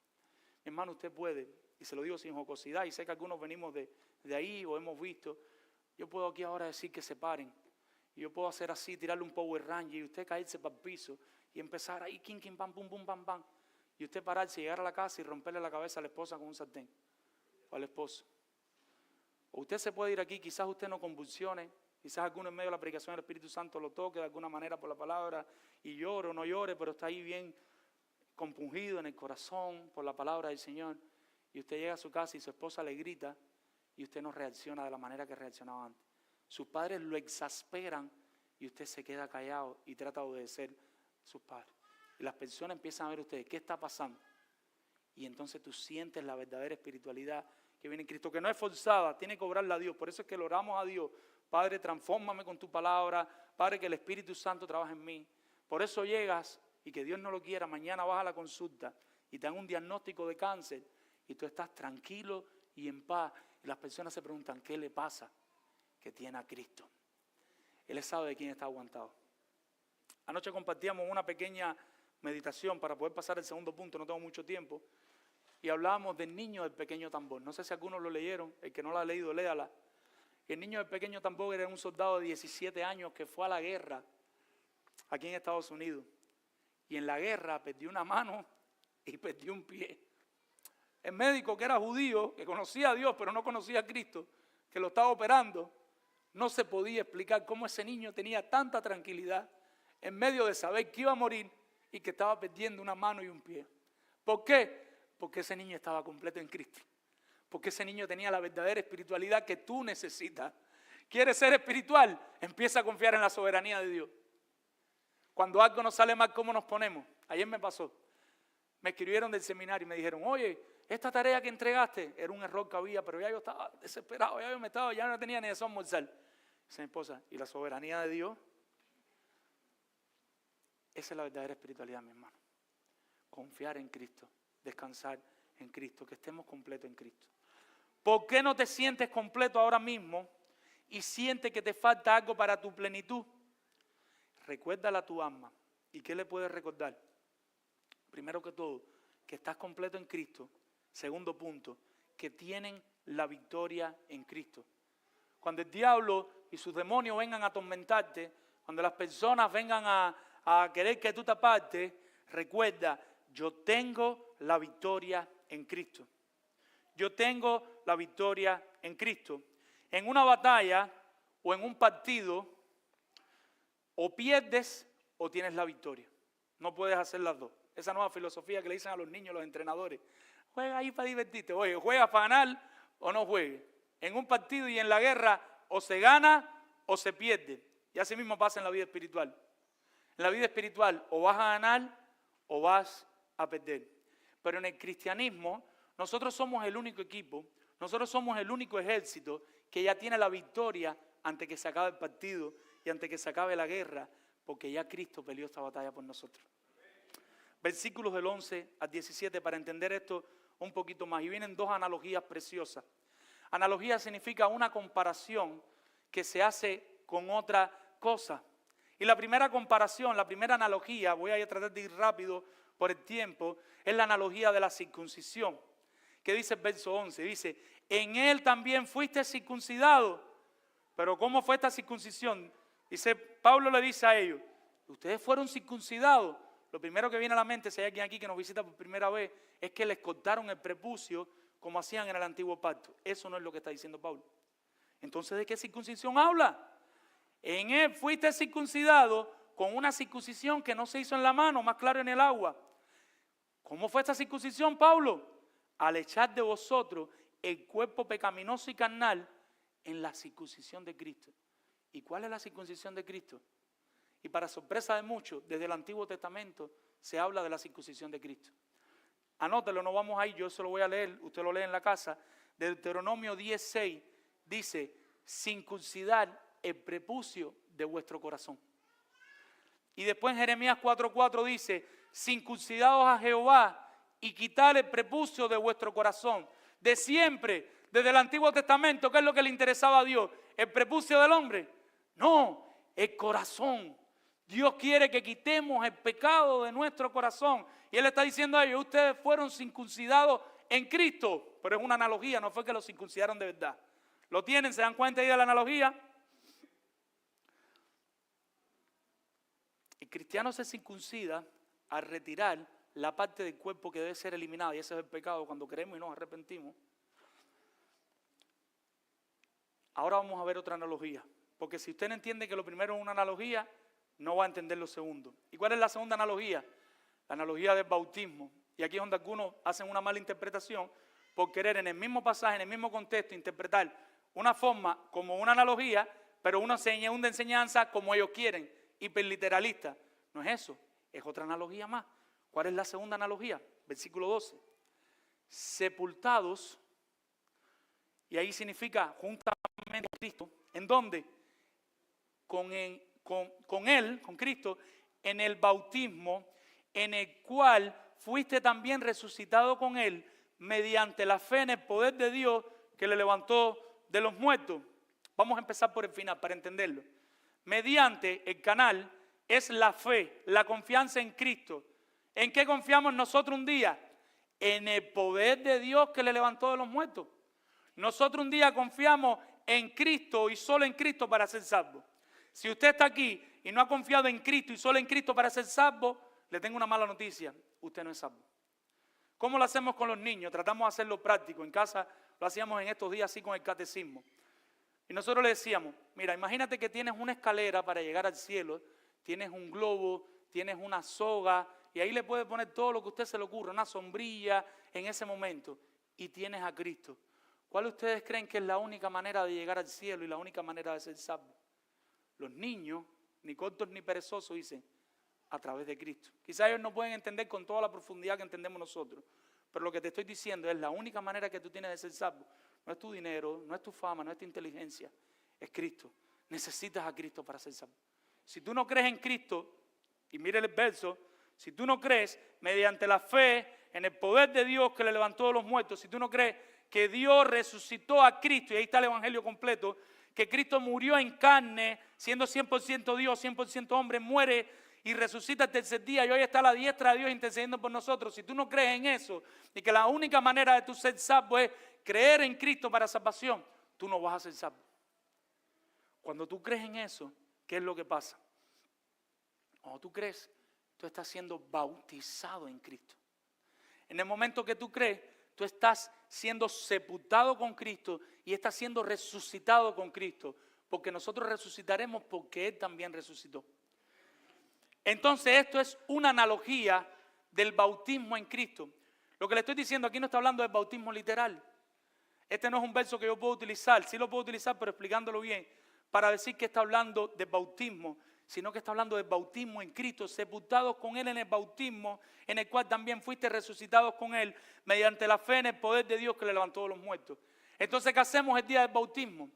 Mi hermano, usted puede, y se lo digo sin jocosidad, y sé que algunos venimos de ahí o hemos visto, yo puedo aquí ahora decir que se paren, y yo puedo hacer así, tirarle un power ranger y usted caerse para el piso y empezar ahí, king, king, pam, pum, pum, pam, pam, y usted pararse, llegar a la casa y romperle la cabeza a la esposa con un sartén, o al esposo. O usted se puede ir aquí, quizás usted no convulsione, quizás alguno en medio de la predicación del Espíritu Santo lo toque de alguna manera por la palabra y llore o no llore, pero está ahí bien compungido en el corazón por la palabra del Señor. Y usted llega a su casa y su esposa le grita y usted no reacciona de la manera que reaccionaba antes. Sus padres lo exasperan y usted se queda callado y trata de obedecer a sus padres. Y las personas empiezan a ver ustedes qué está pasando. Y entonces tú sientes la verdadera espiritualidad que viene en Cristo, que no es forzada, tiene que obrarla a Dios. Por eso es que le oramos a Dios Padre, transfórmame con tu palabra. Padre, que el Espíritu Santo trabaje en mí. Por eso llegas y que Dios no lo quiera, mañana vas a la consulta y te dan un diagnóstico de cáncer y tú estás tranquilo y en paz. Y las personas se preguntan, ¿qué le pasa? Que tiene a Cristo. Él sabe de quién está aguantado. Anoche compartíamos una pequeña meditación para poder pasar al segundo punto, no tengo mucho tiempo. Y hablábamos del niño del pequeño tambor. No sé si algunos lo leyeron, el que no lo ha leído, léala. El niño del pequeño tambor era un soldado de 17 años que fue a la guerra aquí en Estados Unidos. Y en la guerra perdió una mano y perdió un pie. El médico, que era judío, que conocía a Dios pero no conocía a Cristo, que lo estaba operando, no se podía explicar cómo ese niño tenía tanta tranquilidad en medio de saber que iba a morir y que estaba perdiendo una mano y un pie. ¿Por qué? Porque ese niño estaba completo en Cristo. Porque ese niño tenía la verdadera espiritualidad que tú necesitas. ¿Quieres ser espiritual? Empieza a confiar en la soberanía de Dios. Cuando algo nos sale mal, ¿cómo nos ponemos? Ayer me pasó. Me escribieron del seminario y me dijeron, oye, esta tarea que entregaste era un error que había, pero ya yo estaba desesperado, ya no tenía ni eso almorzar. Dice mi esposa, ¿y la soberanía de Dios? Esa es la verdadera espiritualidad, mi hermano. Confiar en Cristo, descansar en Cristo, que estemos completos en Cristo. ¿Por qué no te sientes completo ahora mismo y sientes que te falta algo para tu plenitud? Recuérdala a tu alma. ¿Y qué le puedes recordar? Primero que todo, que estás completo en Cristo. Segundo punto, que tienen la victoria en Cristo. Cuando el diablo y sus demonios vengan a atormentarte, cuando las personas vengan a querer que tú te apartes, recuerda, yo tengo la victoria en Cristo. Yo tengo la victoria en Cristo. En una batalla o en un partido, o pierdes o tienes la victoria. No puedes hacer las dos. Esa nueva filosofía que le dicen a los niños, los entrenadores. Juega ahí para divertirte. Oye, juega para ganar o no juegue. En un partido y en la guerra o se gana o se pierde. Y así mismo pasa en la vida espiritual. En la vida espiritual o vas a ganar o vas a perder. Pero en el cristianismo nosotros somos el único equipo, nosotros somos el único ejército que ya tiene la victoria antes que se acabe el partido y antes que se acabe la guerra, porque ya Cristo peleó esta batalla por nosotros. Versículos del 11 al 17 para entender esto un poquito más. Y vienen dos analogías preciosas. Analogía significa una comparación que se hace con otra cosa. Y la primera comparación, la primera analogía, voy a tratar de ir rápido por el tiempo, es la analogía de la circuncisión. Que dice el verso 11, dice, en él también fuiste circuncidado. Pero ¿cómo fue esta circuncisión? Dice, Pablo le dice a ellos, ustedes fueron circuncidados. Lo primero que viene a la mente, si hay alguien aquí que nos visita por primera vez, es que les cortaron el prepucio como hacían en el antiguo pacto. Eso no es lo que está diciendo Pablo. Entonces, ¿de qué circuncisión habla? En él fuiste circuncidado con una circuncisión que no se hizo en la mano, más claro en el agua. ¿Cómo fue esta circuncisión, Pablo? Al echar de vosotros el cuerpo pecaminoso y carnal en la circuncisión de Cristo. ¿Y cuál es la circuncisión de Cristo? Y para sorpresa de muchos, desde el Antiguo Testamento se habla de la circuncisión de Cristo. Anótelo, no vamos ahí, yo se lo voy a leer, usted lo lee en la casa. Deuteronomio 10:6 dice, circuncidar el prepucio de vuestro corazón. Y después en Jeremías 4:4 dice, circuncidaos a Jehová y quitar el prepucio de vuestro corazón. De siempre, desde el Antiguo Testamento, ¿qué es lo que le interesaba a Dios? ¿El prepucio del hombre? No, el corazón. Dios quiere que quitemos el pecado de nuestro corazón. Y Él está diciendo a ellos, ustedes fueron circuncidados en Cristo. Pero es una analogía, no fue que los circuncidaron de verdad. ¿Lo tienen? ¿Se dan cuenta ahí de la analogía? El cristiano se circuncida al retirar la parte del cuerpo que debe ser eliminada. Y ese es el pecado cuando creemos y nos arrepentimos. Ahora vamos a ver otra analogía. Porque si usted no entiende que lo primero es una analogía, no va a entender lo segundo. ¿Y cuál es la segunda analogía? La analogía del bautismo. Y aquí es donde algunos hacen una mala interpretación por querer en el mismo pasaje, en el mismo contexto, interpretar una forma como una analogía, pero una enseñanza como ellos quieren, hiperliteralista. No es eso, es otra analogía más. ¿Cuál es la segunda analogía? Versículo 12. Sepultados, y ahí significa juntamente a Cristo. ¿En dónde? con Él, con Cristo, en el bautismo, en el cual fuiste también resucitado con Él mediante la fe en el poder de Dios que le levantó de los muertos. Vamos a empezar por el final para entenderlo. Mediante el canal es la fe, la confianza en Cristo. ¿En qué confiamos nosotros un día? En el poder de Dios que le levantó de los muertos. Nosotros un día confiamos en Cristo y solo en Cristo para ser salvo. Si usted está aquí y no ha confiado en Cristo y solo en Cristo para ser salvo, le tengo una mala noticia: usted no es salvo. ¿Cómo lo hacemos con los niños? Tratamos de hacerlo práctico. En casa lo hacíamos en estos días así con el catecismo. Y nosotros le decíamos: mira, imagínate que tienes una escalera para llegar al cielo, tienes un globo, tienes una soga, y ahí le puede poner todo lo que a usted se le ocurra, una sombrilla en ese momento, y tienes a Cristo. ¿Cuál ustedes creen que es la única manera de llegar al cielo y la única manera de ser salvo? Los niños, ni cortos ni perezosos, dicen: a través de Cristo. Quizás ellos no pueden entender con toda la profundidad que entendemos nosotros, pero lo que te estoy diciendo es la única manera que tú tienes de ser salvo. No es tu dinero, no es tu fama, no es tu inteligencia, es Cristo. Necesitas a Cristo para ser salvo. Si tú no crees en Cristo, y mire el verso, si tú no crees mediante la fe en el poder de Dios que le levantó de los muertos, si tú no crees que Dios resucitó a Cristo, y ahí está el evangelio completo, que Cristo murió en carne, siendo 100% Dios, 100% hombre, muere y resucita el tercer día, y hoy está a la diestra de Dios intercediendo por nosotros. Si tú no crees en eso, y que la única manera de tu ser salvo es creer en Cristo para salvación, tú no vas a ser salvo. Cuando tú crees en eso, ¿qué es lo que pasa? Cuando tú crees, tú estás siendo bautizado en Cristo. En el momento que tú crees, tú estás siendo sepultado con Cristo y estás siendo resucitado con Cristo, porque nosotros resucitaremos porque Él también resucitó. Entonces esto es una analogía del bautismo en Cristo. Lo que le estoy diciendo aquí no está hablando del bautismo literal. Este no es un verso que yo puedo utilizar, sí lo puedo utilizar, pero explicándolo bien, para decir que está hablando del bautismo, sino que está hablando del bautismo en Cristo, sepultados con Él en el bautismo, en el cual también fuiste resucitados con Él, mediante la fe en el poder de Dios que le levantó de los muertos. Entonces, ¿qué hacemos el día del bautismo?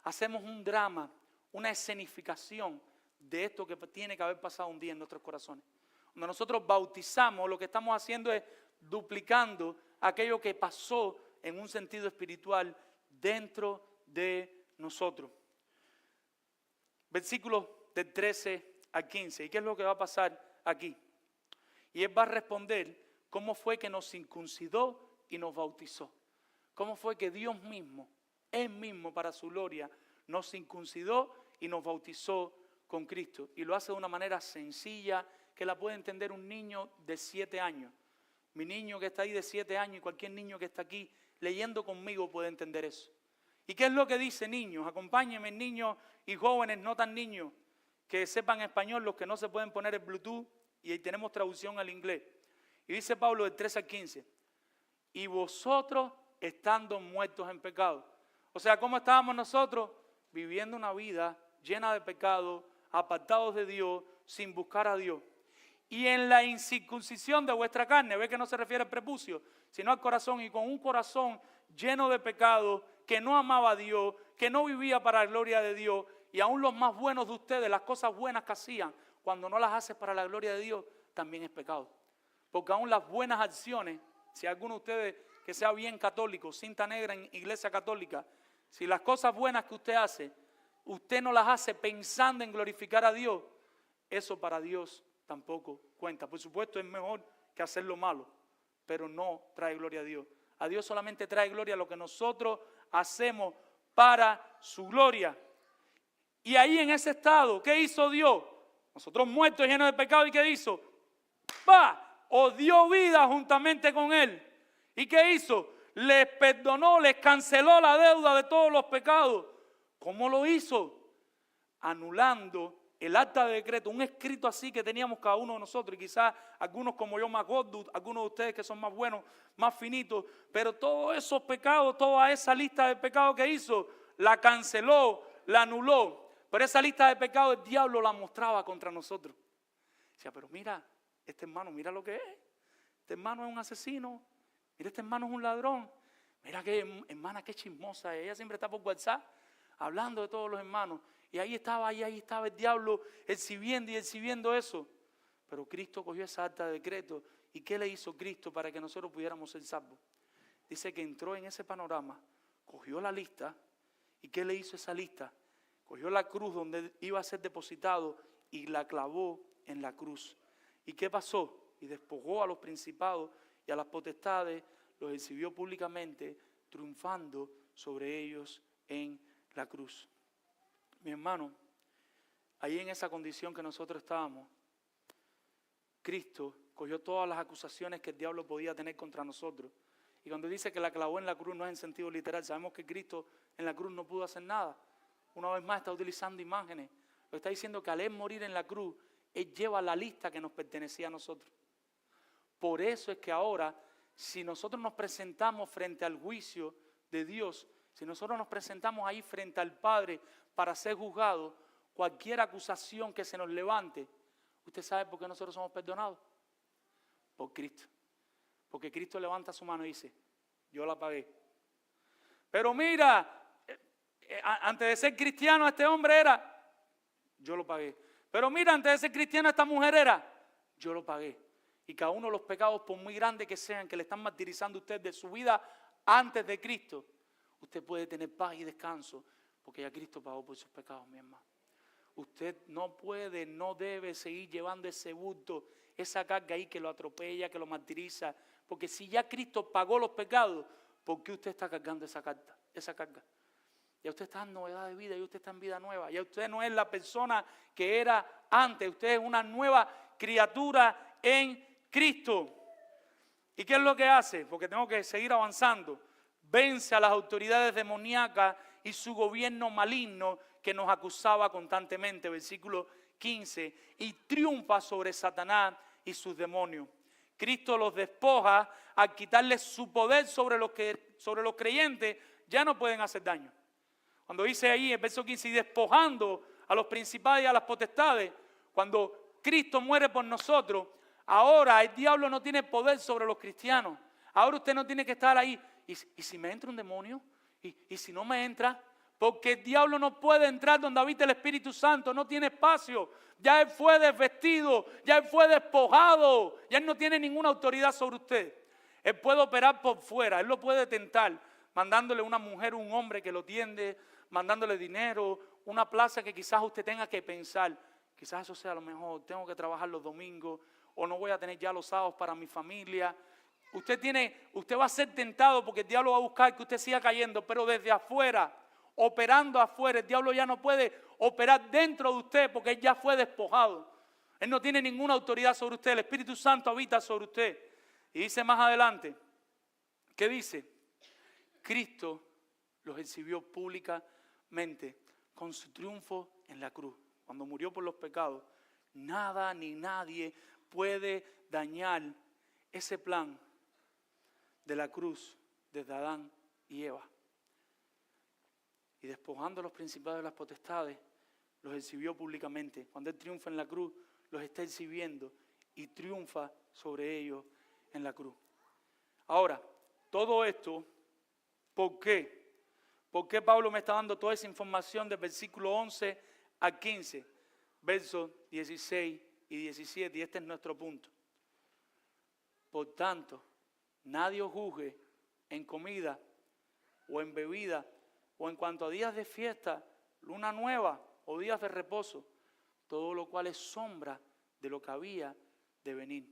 Hacemos un drama, una escenificación de esto que tiene que haber pasado un día en nuestros corazones. Cuando nosotros bautizamos, lo que estamos haciendo es duplicando aquello que pasó en un sentido espiritual dentro de nosotros. Versículos del 13 al 15. ¿Y qué es lo que va a pasar aquí? Y Él va a responder cómo fue que nos circuncidó y nos bautizó. Cómo fue que Dios mismo, Él mismo para su gloria, nos circuncidó y nos bautizó con Cristo. Y lo hace de una manera sencilla que la puede entender un niño de 7 años. Mi niño que está ahí de 7 años y cualquier niño que está aquí leyendo conmigo puede entender eso. ¿Y qué es lo que dice, niños? Acompáñenme, niños y jóvenes, no tan niños, que sepan español, los que no se pueden poner el Bluetooth, y ahí tenemos traducción al inglés. Y dice Pablo del 13 al 15, y vosotros estando muertos en pecado. O sea, ¿cómo estábamos nosotros? Viviendo una vida llena de pecado, apartados de Dios, sin buscar a Dios. Y en la incircuncisión de vuestra carne, ve que no se refiere al prepucio, sino al corazón, y con un corazón lleno de pecado, que no amaba a Dios, que no vivía para la gloria de Dios, y aún los más buenos de ustedes, las cosas buenas que hacían, cuando no las haces para la gloria de Dios, también es pecado. Porque aún las buenas acciones, si alguno de ustedes que sea bien católico, cinta negra en iglesia católica, si las cosas buenas que usted hace, usted no las hace pensando en glorificar a Dios, eso para Dios tampoco cuenta. Por supuesto es mejor que hacer lo malo, pero no trae gloria a Dios. A Dios solamente trae gloria lo que nosotros hacemos para su gloria. Y ahí en ese estado, ¿qué hizo Dios? Nosotros muertos, llenos de pecado, ¿y qué hizo? Os dio vida juntamente con Él. ¿Y qué hizo? Les perdonó, les canceló la deuda de todos los pecados. ¿Cómo lo hizo? Anulando el acta de decreto, un escrito así que teníamos cada uno de nosotros, y quizás algunos como yo más gordos, algunos de ustedes que son más buenos, más finitos, pero todos esos pecados, toda esa lista de pecados que hizo, la canceló, la anuló. Pero esa lista de pecados el diablo la mostraba contra nosotros. Decía, pero mira, este hermano, mira lo que es. Este hermano es un asesino. Mira, este hermano es un ladrón. Mira que hermana, qué chismosa es. Ella siempre está por WhatsApp hablando de todos los hermanos. Y ahí estaba el diablo exhibiendo eso. Pero Cristo cogió esa acta de decreto. ¿Y qué le hizo Cristo para que nosotros pudiéramos ser salvos? Dice que entró en ese panorama, cogió la lista. ¿Y qué le hizo esa lista? Cogió la cruz donde iba a ser depositado y la clavó en la cruz. ¿Y qué pasó? Y despojó a los principados y a las potestades, los exhibió públicamente, triunfando sobre ellos en la cruz. Mi hermano, ahí en esa condición que nosotros estábamos, Cristo cogió todas las acusaciones que el diablo podía tener contra nosotros. Y cuando dice que la clavó en la cruz no es en sentido literal. Sabemos que Cristo en la cruz no pudo hacer nada. Una vez más está utilizando imágenes. Lo está diciendo que al él morir en la cruz, él lleva la lista que nos pertenecía a nosotros. Por eso es que ahora, si nosotros nos presentamos frente al juicio de Dios, si nosotros nos presentamos ahí frente al Padre para ser juzgados, cualquier acusación que se nos levante, ¿usted sabe por qué nosotros somos perdonados? Por Cristo. Porque Cristo levanta su mano y dice, yo la pagué. Pero mira, antes de ser cristiano este hombre era, yo lo pagué. Pero mira, antes de ser cristiano esta mujer era, yo lo pagué. Y cada uno de los pecados, por muy grandes que sean, que le están martirizando a usted de su vida antes de Cristo, usted puede tener paz y descanso, porque ya Cristo pagó por sus pecados, mi hermano. Usted no puede, no debe seguir llevando ese bulto, esa carga ahí que lo atropella, que lo martiriza. Porque si ya Cristo pagó los pecados, ¿por qué usted está cargando esa carga? Ya usted está en novedad de vida, ya usted está en vida nueva. Ya usted no es la persona que era antes, usted es una nueva criatura en Cristo. ¿Y qué es lo que hace? Porque tengo que seguir avanzando. Vence a las autoridades demoníacas y su gobierno maligno que nos acusaba constantemente, versículo 15, y triunfa sobre Satanás y sus demonios. Cristo los despoja al quitarles su poder sobre los creyentes, ya no pueden hacer daño. Cuando dice ahí en verso 15, y despojando a los principados y a las potestades, cuando Cristo muere por nosotros, ahora el diablo no tiene poder sobre los cristianos. Ahora usted no tiene que estar ahí. ¿Y si me entra un demonio? ¿Y si no me entra? Porque el diablo no puede entrar donde habita el Espíritu Santo, no tiene espacio. Ya él fue desvestido, ya él fue despojado, ya él no tiene ninguna autoridad sobre usted. Él puede operar por fuera, él lo puede tentar, mandándole una mujer o un hombre que lo tiende, mandándole dinero, una plaza que quizás usted tenga que pensar, quizás eso sea lo mejor, tengo que trabajar los domingos, o no voy a tener ya los sábados para mi familia. Usted va a ser tentado porque el diablo va a buscar que usted siga cayendo, pero desde afuera, operando afuera, el diablo ya no puede operar dentro de usted porque él ya fue despojado. Él no tiene ninguna autoridad sobre usted, el Espíritu Santo habita sobre usted. Y dice más adelante, ¿qué dice? Cristo los exhibió públicamente con su triunfo en la cruz. Cuando murió por los pecados, nada ni nadie puede dañar ese plan de la cruz desde Adán y Eva. Y despojando a los principados de las potestades, los exhibió públicamente. Cuando Él triunfa en la cruz, los está exhibiendo y triunfa sobre ellos en la cruz. Ahora, todo esto, ¿por qué? ¿Por qué Pablo me está dando toda esa información del versículo 11 a 15? Versos 16 y 17, y este es nuestro punto. Por tanto, nadie os juzgue en comida o en bebida o en cuanto a días de fiesta, luna nueva o días de reposo, todo lo cual es sombra de lo que había de venir.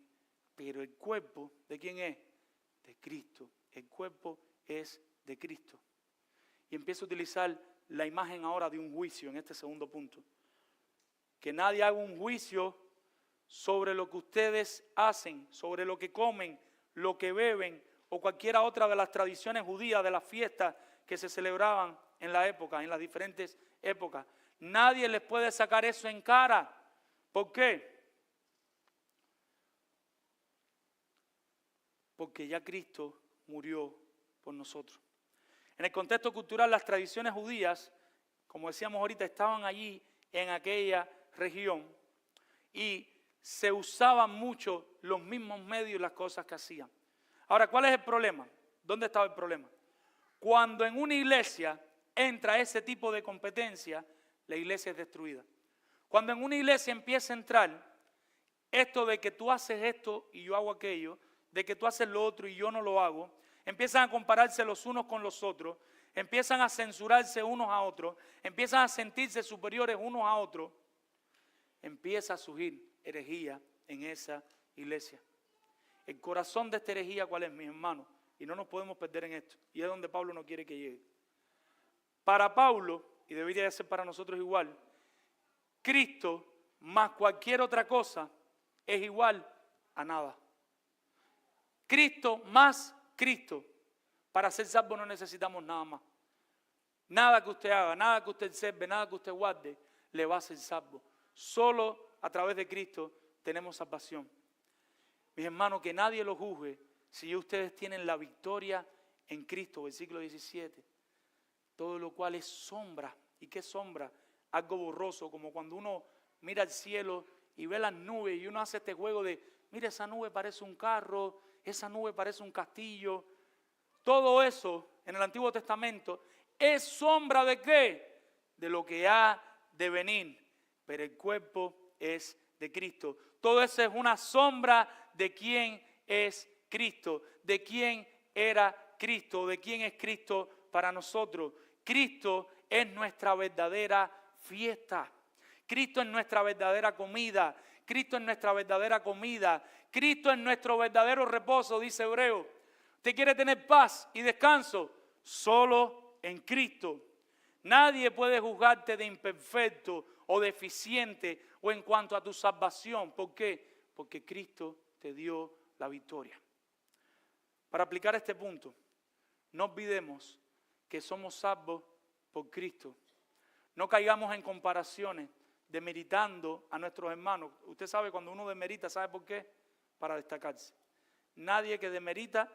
Pero el cuerpo, ¿de quién es? De Cristo. El cuerpo es de Cristo. Y empiezo a utilizar la imagen ahora de un juicio en este segundo punto. Que nadie haga un juicio sobre lo que ustedes hacen, sobre lo que comen, lo que beben o cualquiera otra de las tradiciones judías de las fiestas que se celebraban en la época, en las diferentes épocas. Nadie les puede sacar eso en cara. ¿Por qué? Porque ya Cristo murió por nosotros. En el contexto cultural, las tradiciones judías, como decíamos ahorita, estaban allí en aquella región y se usaban mucho los mismos medios y las cosas que hacían. Ahora, ¿cuál es el problema? ¿Dónde estaba el problema? Cuando en una iglesia entra ese tipo de competencia, la iglesia es destruida. Cuando en una iglesia empieza a entrar esto de que tú haces esto y yo hago aquello, de que tú haces lo otro y yo no lo hago, empiezan a compararse los unos con los otros, empiezan a censurarse unos a otros, empiezan a sentirse superiores unos a otros, empieza a surgir herejía en esa iglesia. El corazón de esta herejía, ¿cuál es, mis hermanos? Y no nos podemos perder en esto. Y es donde Pablo no quiere que llegue. Para Pablo, y debería ser para nosotros igual, Cristo más cualquier otra cosa es igual a nada. Cristo más Cristo. Para ser salvo no necesitamos nada más. Nada que usted haga, nada que usted observe, nada que usted guarde, le va a ser salvo. Solo a través de Cristo tenemos salvación. Mis hermanos, que nadie lo juzgue si ustedes tienen la victoria en Cristo, versículo 17. Todo lo cual es sombra. ¿Y qué sombra? Algo borroso, como cuando uno mira al cielo y ve las nubes y uno hace este juego de, mira, esa nube parece un carro, esa nube parece un castillo. Todo eso en el Antiguo Testamento es sombra ¿de qué? De lo que ha de venir. Pero el cuerpo es de Cristo. Todo eso es una sombra de quién es Cristo, de quién era Cristo, de quién es Cristo para nosotros. Cristo es nuestra verdadera fiesta. Cristo es nuestra verdadera comida. Cristo es nuestra verdadera comida. Cristo es nuestro verdadero reposo, dice Hebreo. ¿Usted quiere tener paz y descanso? Solo en Cristo. Nadie puede juzgarte de imperfecto o deficiente o en cuanto a tu salvación. ¿Por qué? Porque Cristo te dio la victoria. Para aplicar este punto, no olvidemos que somos salvos por Cristo. No caigamos en comparaciones demeritando a nuestros hermanos. Usted sabe, cuando uno demerita, ¿sabe por qué? Para destacarse. Nadie que demerita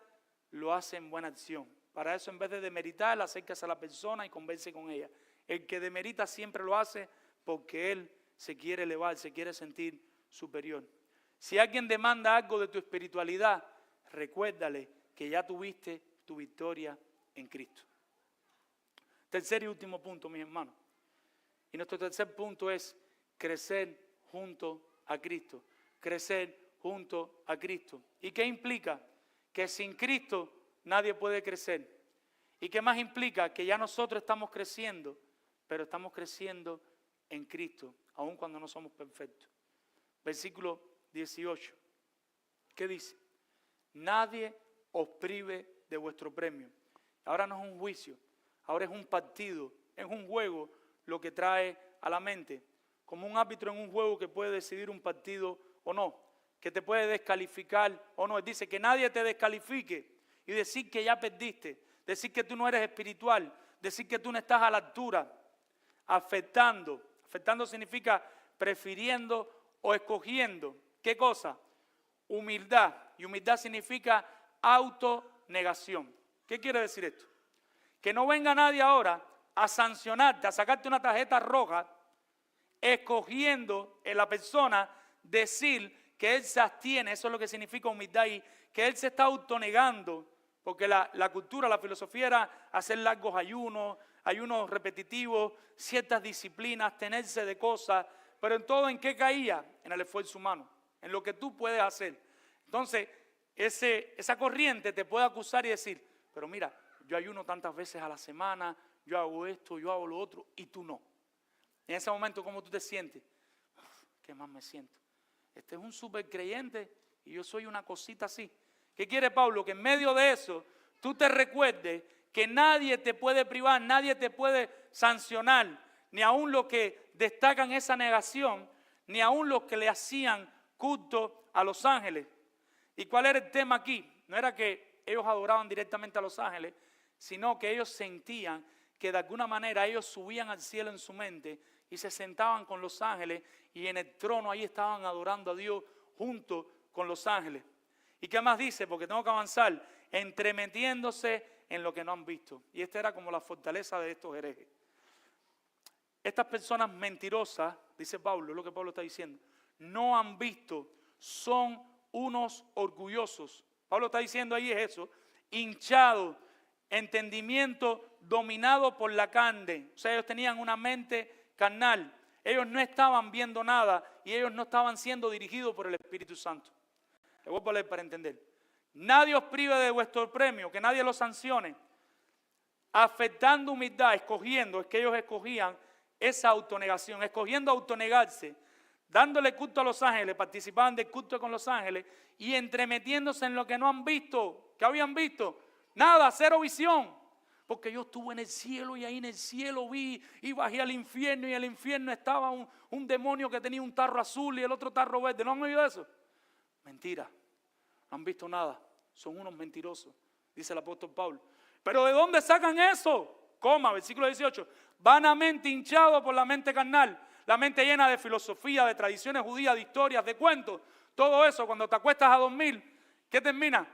lo hace en buena acción. Para eso, en vez de demeritar, acérquese a la persona y converse con ella. El que demerita siempre lo hace porque él se quiere elevar, se quiere sentir superior. Si alguien demanda algo de tu espiritualidad, recuérdale que ya tuviste tu victoria en Cristo. Tercer y último punto, mis hermanos. Y nuestro tercer punto es crecer junto a Cristo. Crecer junto a Cristo. ¿Y qué implica? Que sin Cristo nadie puede crecer. ¿Y qué más implica? Que ya nosotros estamos creciendo, pero estamos creciendo en Cristo, aun cuando no somos perfectos. Versículo 18. ¿Qué dice? Nadie os prive de vuestro premio. Ahora no es un juicio, ahora es un partido, es un juego lo que trae a la mente. Como un árbitro en un juego que puede decidir un partido o no, que te puede descalificar o no. Él dice que nadie te descalifique y decir que ya perdiste, decir que tú no eres espiritual, decir que tú no estás a la altura, afectando. Afectando significa prefiriendo o escogiendo. ¿Qué cosa? Humildad. Y humildad significa autonegación. ¿Qué quiere decir esto? Que no venga nadie ahora a sancionarte, a sacarte una tarjeta roja, escogiendo en la persona decir que él se abstiene. Eso es lo que significa humildad y que él se está autonegando, porque la cultura, la filosofía era hacer largos ayunos, ayunos repetitivos, ciertas disciplinas, tenerse de cosas, pero en todo, ¿en qué caía? En el esfuerzo humano, en lo que tú puedes hacer. Entonces, esa corriente te puede acusar y decir, pero mira, yo ayuno tantas veces a la semana, yo hago esto, yo hago lo otro, y tú no. En ese momento, ¿cómo tú te sientes? ¿Qué más me siento? Este es un súper creyente y yo soy una cosita así. ¿Qué quiere Pablo? Que en medio de eso tú te recuerdes que nadie te puede privar, nadie te puede sancionar, ni aun los que destacan esa negación, ni aun los que le hacían culto a los ángeles. ¿Y cuál era el tema aquí? No era que ellos adoraban directamente a los ángeles, sino que ellos sentían que de alguna manera ellos subían al cielo en su mente y se sentaban con los ángeles y en el trono ahí estaban adorando a Dios junto con los ángeles. ¿Y qué más dice? Porque tengo que avanzar, entremetiéndose en lo que no han visto. Y esta era como la fortaleza de estos herejes. Estas personas mentirosas, dice Pablo, es lo que Pablo está diciendo, no han visto, son unos orgullosos. Pablo está diciendo ahí es eso, hinchados, entendimiento dominado por la carne. O sea, ellos tenían una mente carnal. Ellos no estaban viendo nada y ellos no estaban siendo dirigidos por el Espíritu Santo. Le voy a leer para entender. Nadie os prive de vuestro premio, que nadie los sancione. Afectando humildad, escogiendo, es que ellos escogían esa autonegación, escogiendo autonegarse, dándole culto a los ángeles, participaban del culto con los ángeles y entremetiéndose en lo que no han visto. ¿Qué habían visto? Nada, cero visión. Porque yo estuve en el cielo y ahí en el cielo vi y bajé al infierno y en el infierno estaba un demonio que tenía un tarro azul y el otro tarro verde. ¿No han oído eso? Mentira, no han visto nada, son unos mentirosos, dice el apóstol Pablo. ¿Pero de dónde sacan eso? Coma, versículo 18. Vanamente hinchado por la mente carnal, la mente llena de filosofía, de tradiciones judías, de historias, de cuentos. Todo eso, cuando te acuestas a dormir, ¿qué termina?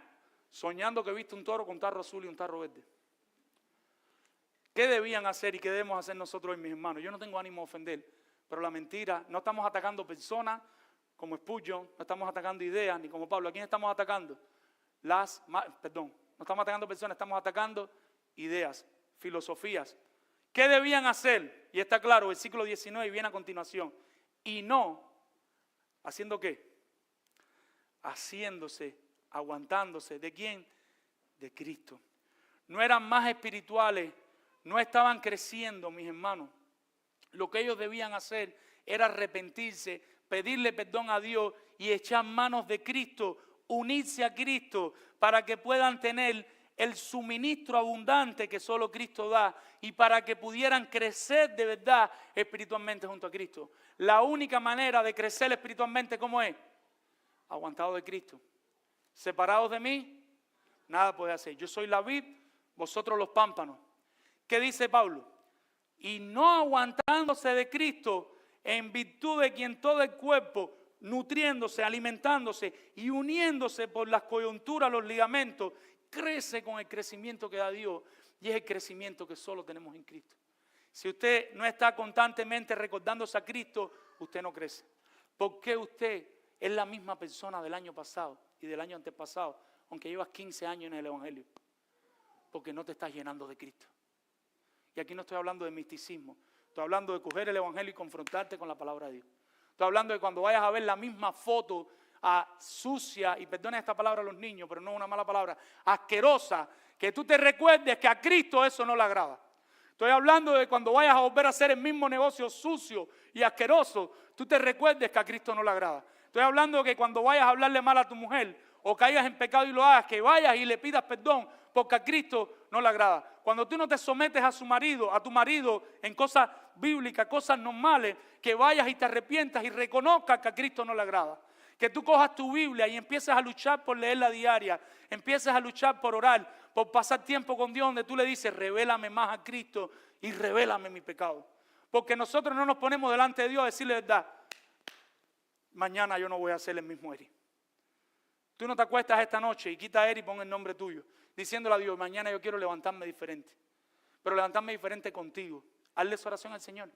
Soñando que viste un toro con tarro azul y un tarro verde. ¿Qué debían hacer y qué debemos hacer nosotros hoy, mis hermanos? Yo no tengo ánimo de ofender, pero la mentira, no estamos atacando personas como Spurgeon, no estamos atacando ideas, ni como Pablo. ¿A quién estamos atacando? No estamos atacando personas, estamos atacando ideas, filosofías. ¿Qué debían hacer? Y está claro, versículo 19 viene a continuación. Y no, ¿haciendo qué? Haciéndose, aguantándose. ¿De quién? De Cristo. No eran más espirituales, no estaban creciendo, mis hermanos. Lo que ellos debían hacer era arrepentirse, pedirle perdón a Dios y echar manos de Cristo, unirse a Cristo para que puedan tener el suministro abundante que solo Cristo da y para que pudieran crecer de verdad espiritualmente junto a Cristo. La única manera de crecer espiritualmente, ¿cómo es? Aguantado de Cristo. Separados de mí, nada puede hacer. Yo soy la vid, vosotros los pámpanos. ¿Qué dice Pablo? Y no aguantándose de Cristo, en virtud de quien todo el cuerpo, nutriéndose, alimentándose y uniéndose por las coyunturas, los ligamentos, crece con el crecimiento que da Dios y es el crecimiento que solo tenemos en Cristo. Si usted no está constantemente recordándose a Cristo, usted no crece. ¿Por qué usted es la misma persona del año pasado y del año antepasado, aunque llevas 15 años en el Evangelio? Porque no te estás llenando de Cristo. Y aquí no estoy hablando de misticismo, estoy hablando de coger el Evangelio y confrontarte con la palabra de Dios. Estoy hablando de cuando vayas a ver la misma foto sucia, y perdonen esta palabra a los niños, pero no es una mala palabra, asquerosa, que tú te recuerdes que a Cristo eso no le agrada. Estoy hablando de cuando vayas a volver a hacer el mismo negocio sucio y asqueroso, tú te recuerdes que a Cristo no le agrada. Estoy hablando de que cuando vayas a hablarle mal a tu mujer o caigas en pecado y lo hagas, que vayas y le pidas perdón porque a Cristo no le agrada. Cuando tú no te sometes a tu marido en cosas bíblicas, cosas normales, que vayas y te arrepientas y reconozcas que a Cristo no le agrada. Que tú cojas tu Biblia y empieces a luchar por leerla diaria, empieces a luchar por orar, por pasar tiempo con Dios, donde tú le dices, revélame más a Cristo y revélame mi pecado. Porque nosotros no nos ponemos delante de Dios a decirle verdad, mañana yo no voy a hacer el mismo Eri. Tú no te acuestas esta noche y quita a Eri y pon el nombre tuyo, diciéndole a Dios, mañana yo quiero levantarme diferente, pero levantarme diferente contigo. Hazle esa oración al Señor.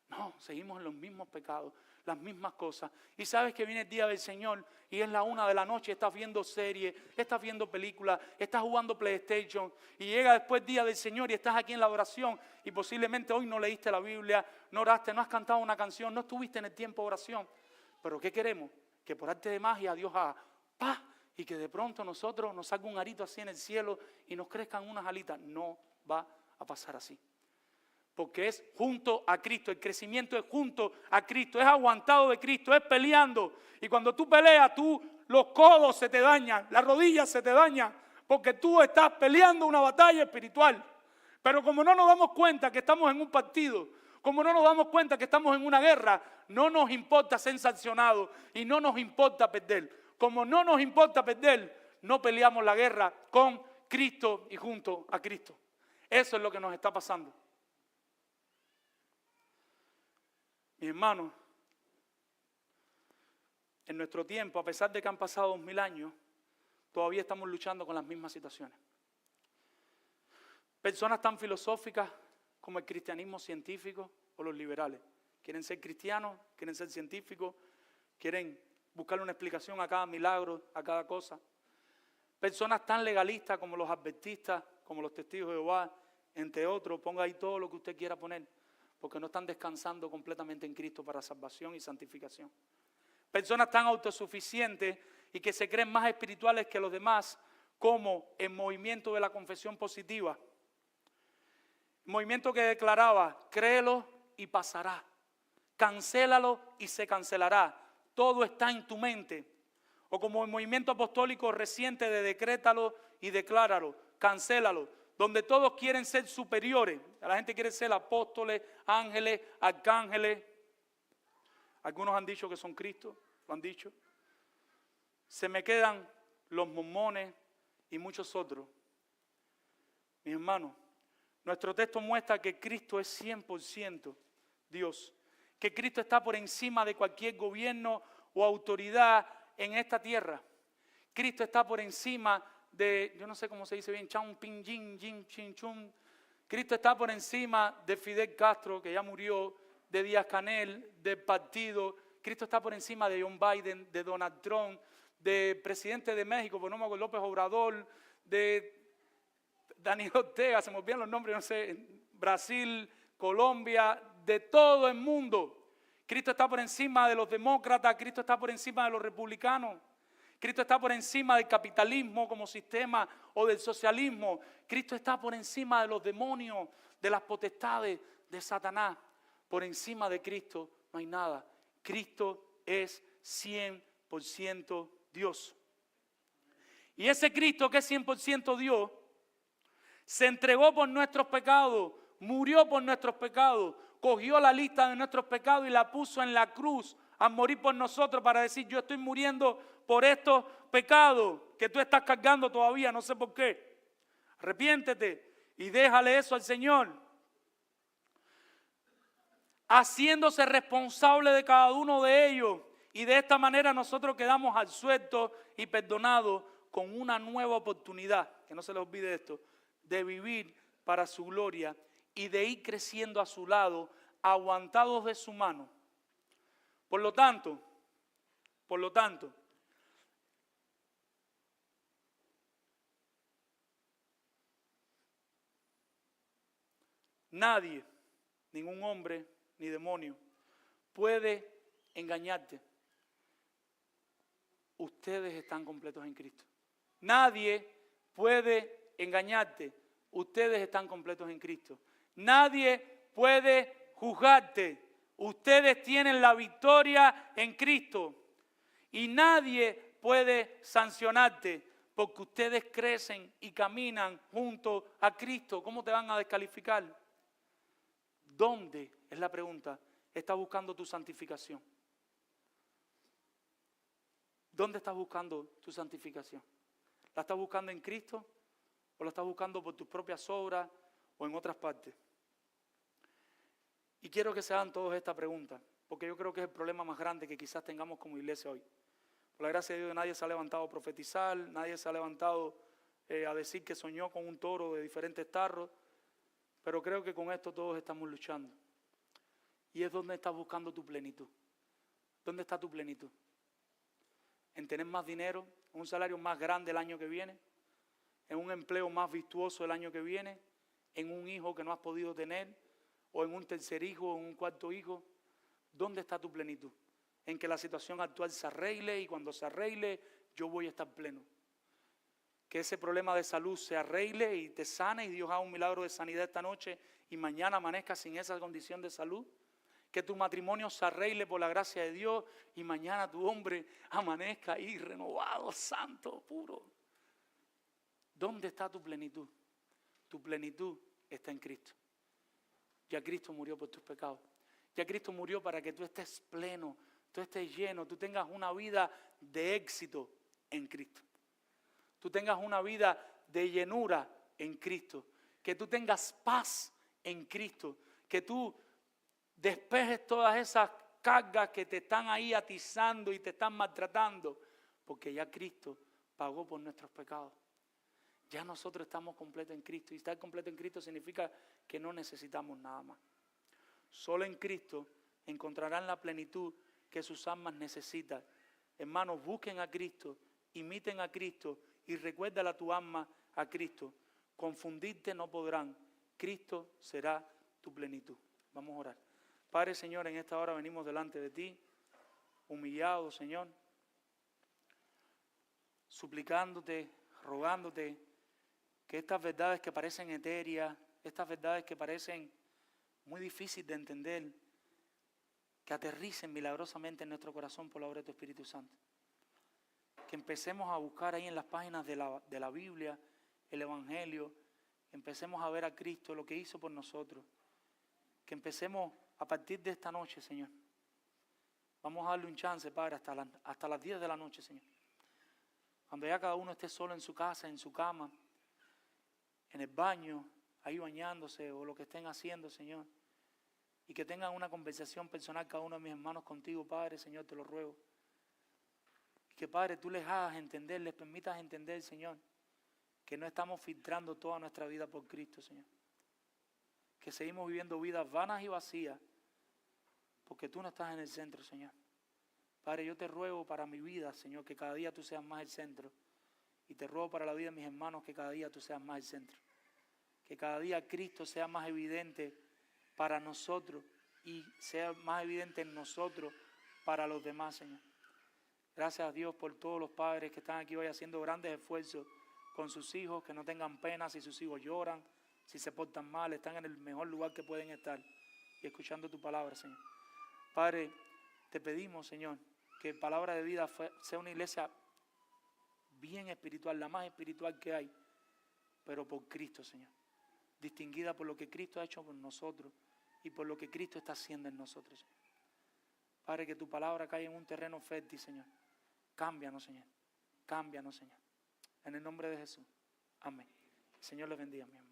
No, seguimos en los mismos pecados, las mismas cosas. Y sabes que viene el día del Señor y es la 1 de la noche, estás viendo series, estás viendo películas, estás jugando PlayStation y llega después el día del Señor y estás aquí en la oración y posiblemente hoy no leíste la Biblia, no oraste, no has cantado una canción, no estuviste en el tiempo de oración. Pero ¿qué queremos? Que por arte de magia Dios haga ¡pah! Y que de pronto nosotros nos salga un arito así en el cielo y nos crezcan unas alitas. No va a pasar así. Porque es junto a Cristo, el crecimiento es junto a Cristo, es aguantado de Cristo, es peleando. Y cuando tú peleas, los codos se te dañan, las rodillas se te dañan, porque tú estás peleando una batalla espiritual. Pero como no nos damos cuenta que estamos en un partido, como no nos damos cuenta que estamos en una guerra, no nos importa ser sancionados y no nos importa perder. Como no nos importa perder, no peleamos la guerra con Cristo y junto a Cristo. Eso es lo que nos está pasando. Mis hermanos, en nuestro tiempo, a pesar de que han pasado 2000 años, todavía estamos luchando con las mismas situaciones. Personas tan filosóficas como el cristianismo científico o los liberales. Quieren ser cristianos, quieren ser científicos, quieren buscarle una explicación a cada milagro, a cada cosa. Personas tan legalistas como los adventistas, como los testigos de Jehová, entre otros, ponga ahí todo lo que usted quiera poner. porque no están descansando completamente en Cristo para salvación y santificación. Personas tan autosuficientes y que se creen más espirituales que los demás, como el movimiento de la confesión positiva. El movimiento que declaraba, créelo y pasará. Cancélalo y se cancelará. Todo está en tu mente. O como el movimiento apostólico reciente de decrétalo y decláralo, cancélalo, donde todos quieren ser superiores. La gente quiere ser apóstoles, ángeles, arcángeles. Algunos han dicho que son Cristo, lo han dicho. Se me quedan los mormones y muchos otros. Mis hermanos, nuestro texto muestra que Cristo es 100% Dios, que Cristo está por encima de cualquier gobierno o autoridad en esta tierra. Cristo está por encima de, yo no sé cómo se dice bien, Chang Ping Jin, Jin Chin Chun. Cristo está por encima de Fidel Castro, que ya murió, de Díaz-Canel, del partido. Cristo está por encima de John Biden, de Donald Trump, de presidente de México, pues no me acuerdo, López Obrador, de Daniel Ortega, se me olvidan los nombres, no sé, Brasil, Colombia, de todo el mundo. Cristo está por encima de los demócratas, Cristo está por encima de los republicanos. Cristo está por encima del capitalismo como sistema o del socialismo. Cristo está por encima de los demonios, de las potestades de Satanás. Por encima de Cristo no hay nada. Cristo es 100% Dios. Y ese Cristo que es 100% Dios, se entregó por nuestros pecados, murió por nuestros pecados, cogió la lista de nuestros pecados y la puso en la cruz a morir por nosotros para decir, yo estoy muriendo por estos pecados que tú estás cargando todavía, no sé por qué. Arrepiéntete y déjale eso al Señor. Haciéndose responsable de cada uno de ellos. Y de esta manera nosotros quedamos absueltos y perdonados con una nueva oportunidad, que no se les olvide esto, de vivir para su gloria y de ir creciendo a su lado, aguantados de su mano. Por lo tanto, nadie, ningún hombre ni demonio, puede engañarte. Ustedes están completos en Cristo. Nadie puede engañarte. Ustedes están completos en Cristo. Nadie puede juzgarte. Ustedes tienen la victoria en Cristo. Y nadie puede sancionarte porque ustedes crecen y caminan junto a Cristo. ¿Cómo te van a descalificar? ¿Dónde, es la pregunta, estás buscando tu santificación? ¿Dónde estás buscando tu santificación? ¿La estás buscando en Cristo o la estás buscando por tus propias obras o en otras partes? Y quiero que se hagan todos esta pregunta, porque yo creo que es el problema más grande que quizás tengamos como iglesia hoy. Por la gracia de Dios, nadie se ha levantado a profetizar, nadie se ha levantado a decir que soñó con un toro de diferentes tarros, pero creo que con esto todos estamos luchando. Y es donde estás buscando tu plenitud. ¿Dónde está tu plenitud? ¿En tener más dinero, en un salario más grande el año que viene, en un empleo más virtuoso el año que viene, en un hijo que no has podido tener, o en un tercer hijo, o en un cuarto hijo? ¿Dónde está tu plenitud? En que la situación actual se arregle y cuando se arregle yo voy a estar pleno. Que ese problema de salud se arregle y te sane y Dios haga un milagro de sanidad esta noche y mañana amanezca sin esa condición de salud. Que tu matrimonio se arregle por la gracia de Dios y mañana tu hombre amanezca ahí renovado, santo, puro. ¿Dónde está tu plenitud? Tu plenitud está en Cristo. Ya Cristo murió por tus pecados. Ya Cristo murió para que tú estés pleno, tú estés lleno, tú tengas una vida de éxito en Cristo. Tú tengas una vida de llenura en Cristo. Que tú tengas paz en Cristo. Que tú despejes todas esas cargas que te están ahí atizando y te están maltratando. Porque ya Cristo pagó por nuestros pecados. Ya nosotros estamos completos en Cristo. Y estar completo en Cristo significa que no necesitamos nada más. Solo en Cristo encontrarán la plenitud que sus almas necesitan. Hermanos, busquen a Cristo, imiten a Cristo y recuérdale a tu alma a Cristo. Confundirte no podrán. Cristo será tu plenitud. Vamos a orar. Padre, Señor, en esta hora venimos delante de ti, humillados, Señor, suplicándote, rogándote que estas verdades que parecen etéreas, estas verdades que parecen muy difíciles de entender, que aterricen milagrosamente en nuestro corazón por la obra de tu Espíritu Santo. Que empecemos a buscar ahí en las páginas de la Biblia, el Evangelio, que empecemos a ver a Cristo, lo que hizo por nosotros. Que empecemos a partir de esta noche, Señor. Vamos a darle un chance, Padre, hasta las 10 de la noche, Señor. Cuando ya cada uno esté solo en su casa, en su cama, en el baño, ahí bañándose o lo que estén haciendo, Señor. Y que tengan una conversación personal cada uno de mis hermanos contigo, Padre, Señor, te lo ruego. Y que, Padre, tú les hagas entender, les permitas entender, Señor, que no estamos filtrando toda nuestra vida por Cristo, Señor. Que seguimos viviendo vidas vanas y vacías porque tú no estás en el centro, Señor. Padre, yo te ruego para mi vida, Señor, que cada día tú seas más el centro. Y te ruego para la vida de mis hermanos que cada día tú seas más el centro. Que cada día Cristo sea más evidente para nosotros y sea más evidente en nosotros para los demás, Señor. Gracias a Dios por todos los padres que están aquí hoy haciendo grandes esfuerzos con sus hijos, que no tengan pena si sus hijos lloran, si se portan mal, están en el mejor lugar que pueden estar y escuchando tu palabra, Señor. Padre, te pedimos, Señor, que Palabra de Vida sea una iglesia bien espiritual, la más espiritual que hay, pero por Cristo, Señor. Distinguida por lo que Cristo ha hecho por nosotros y por lo que Cristo está haciendo en nosotros, Señor. Padre, que tu palabra caiga en un terreno fértil, Señor. Cámbianos, Señor. Cámbianos, Señor. En el nombre de Jesús. Amén. El Señor les bendiga, mi amor.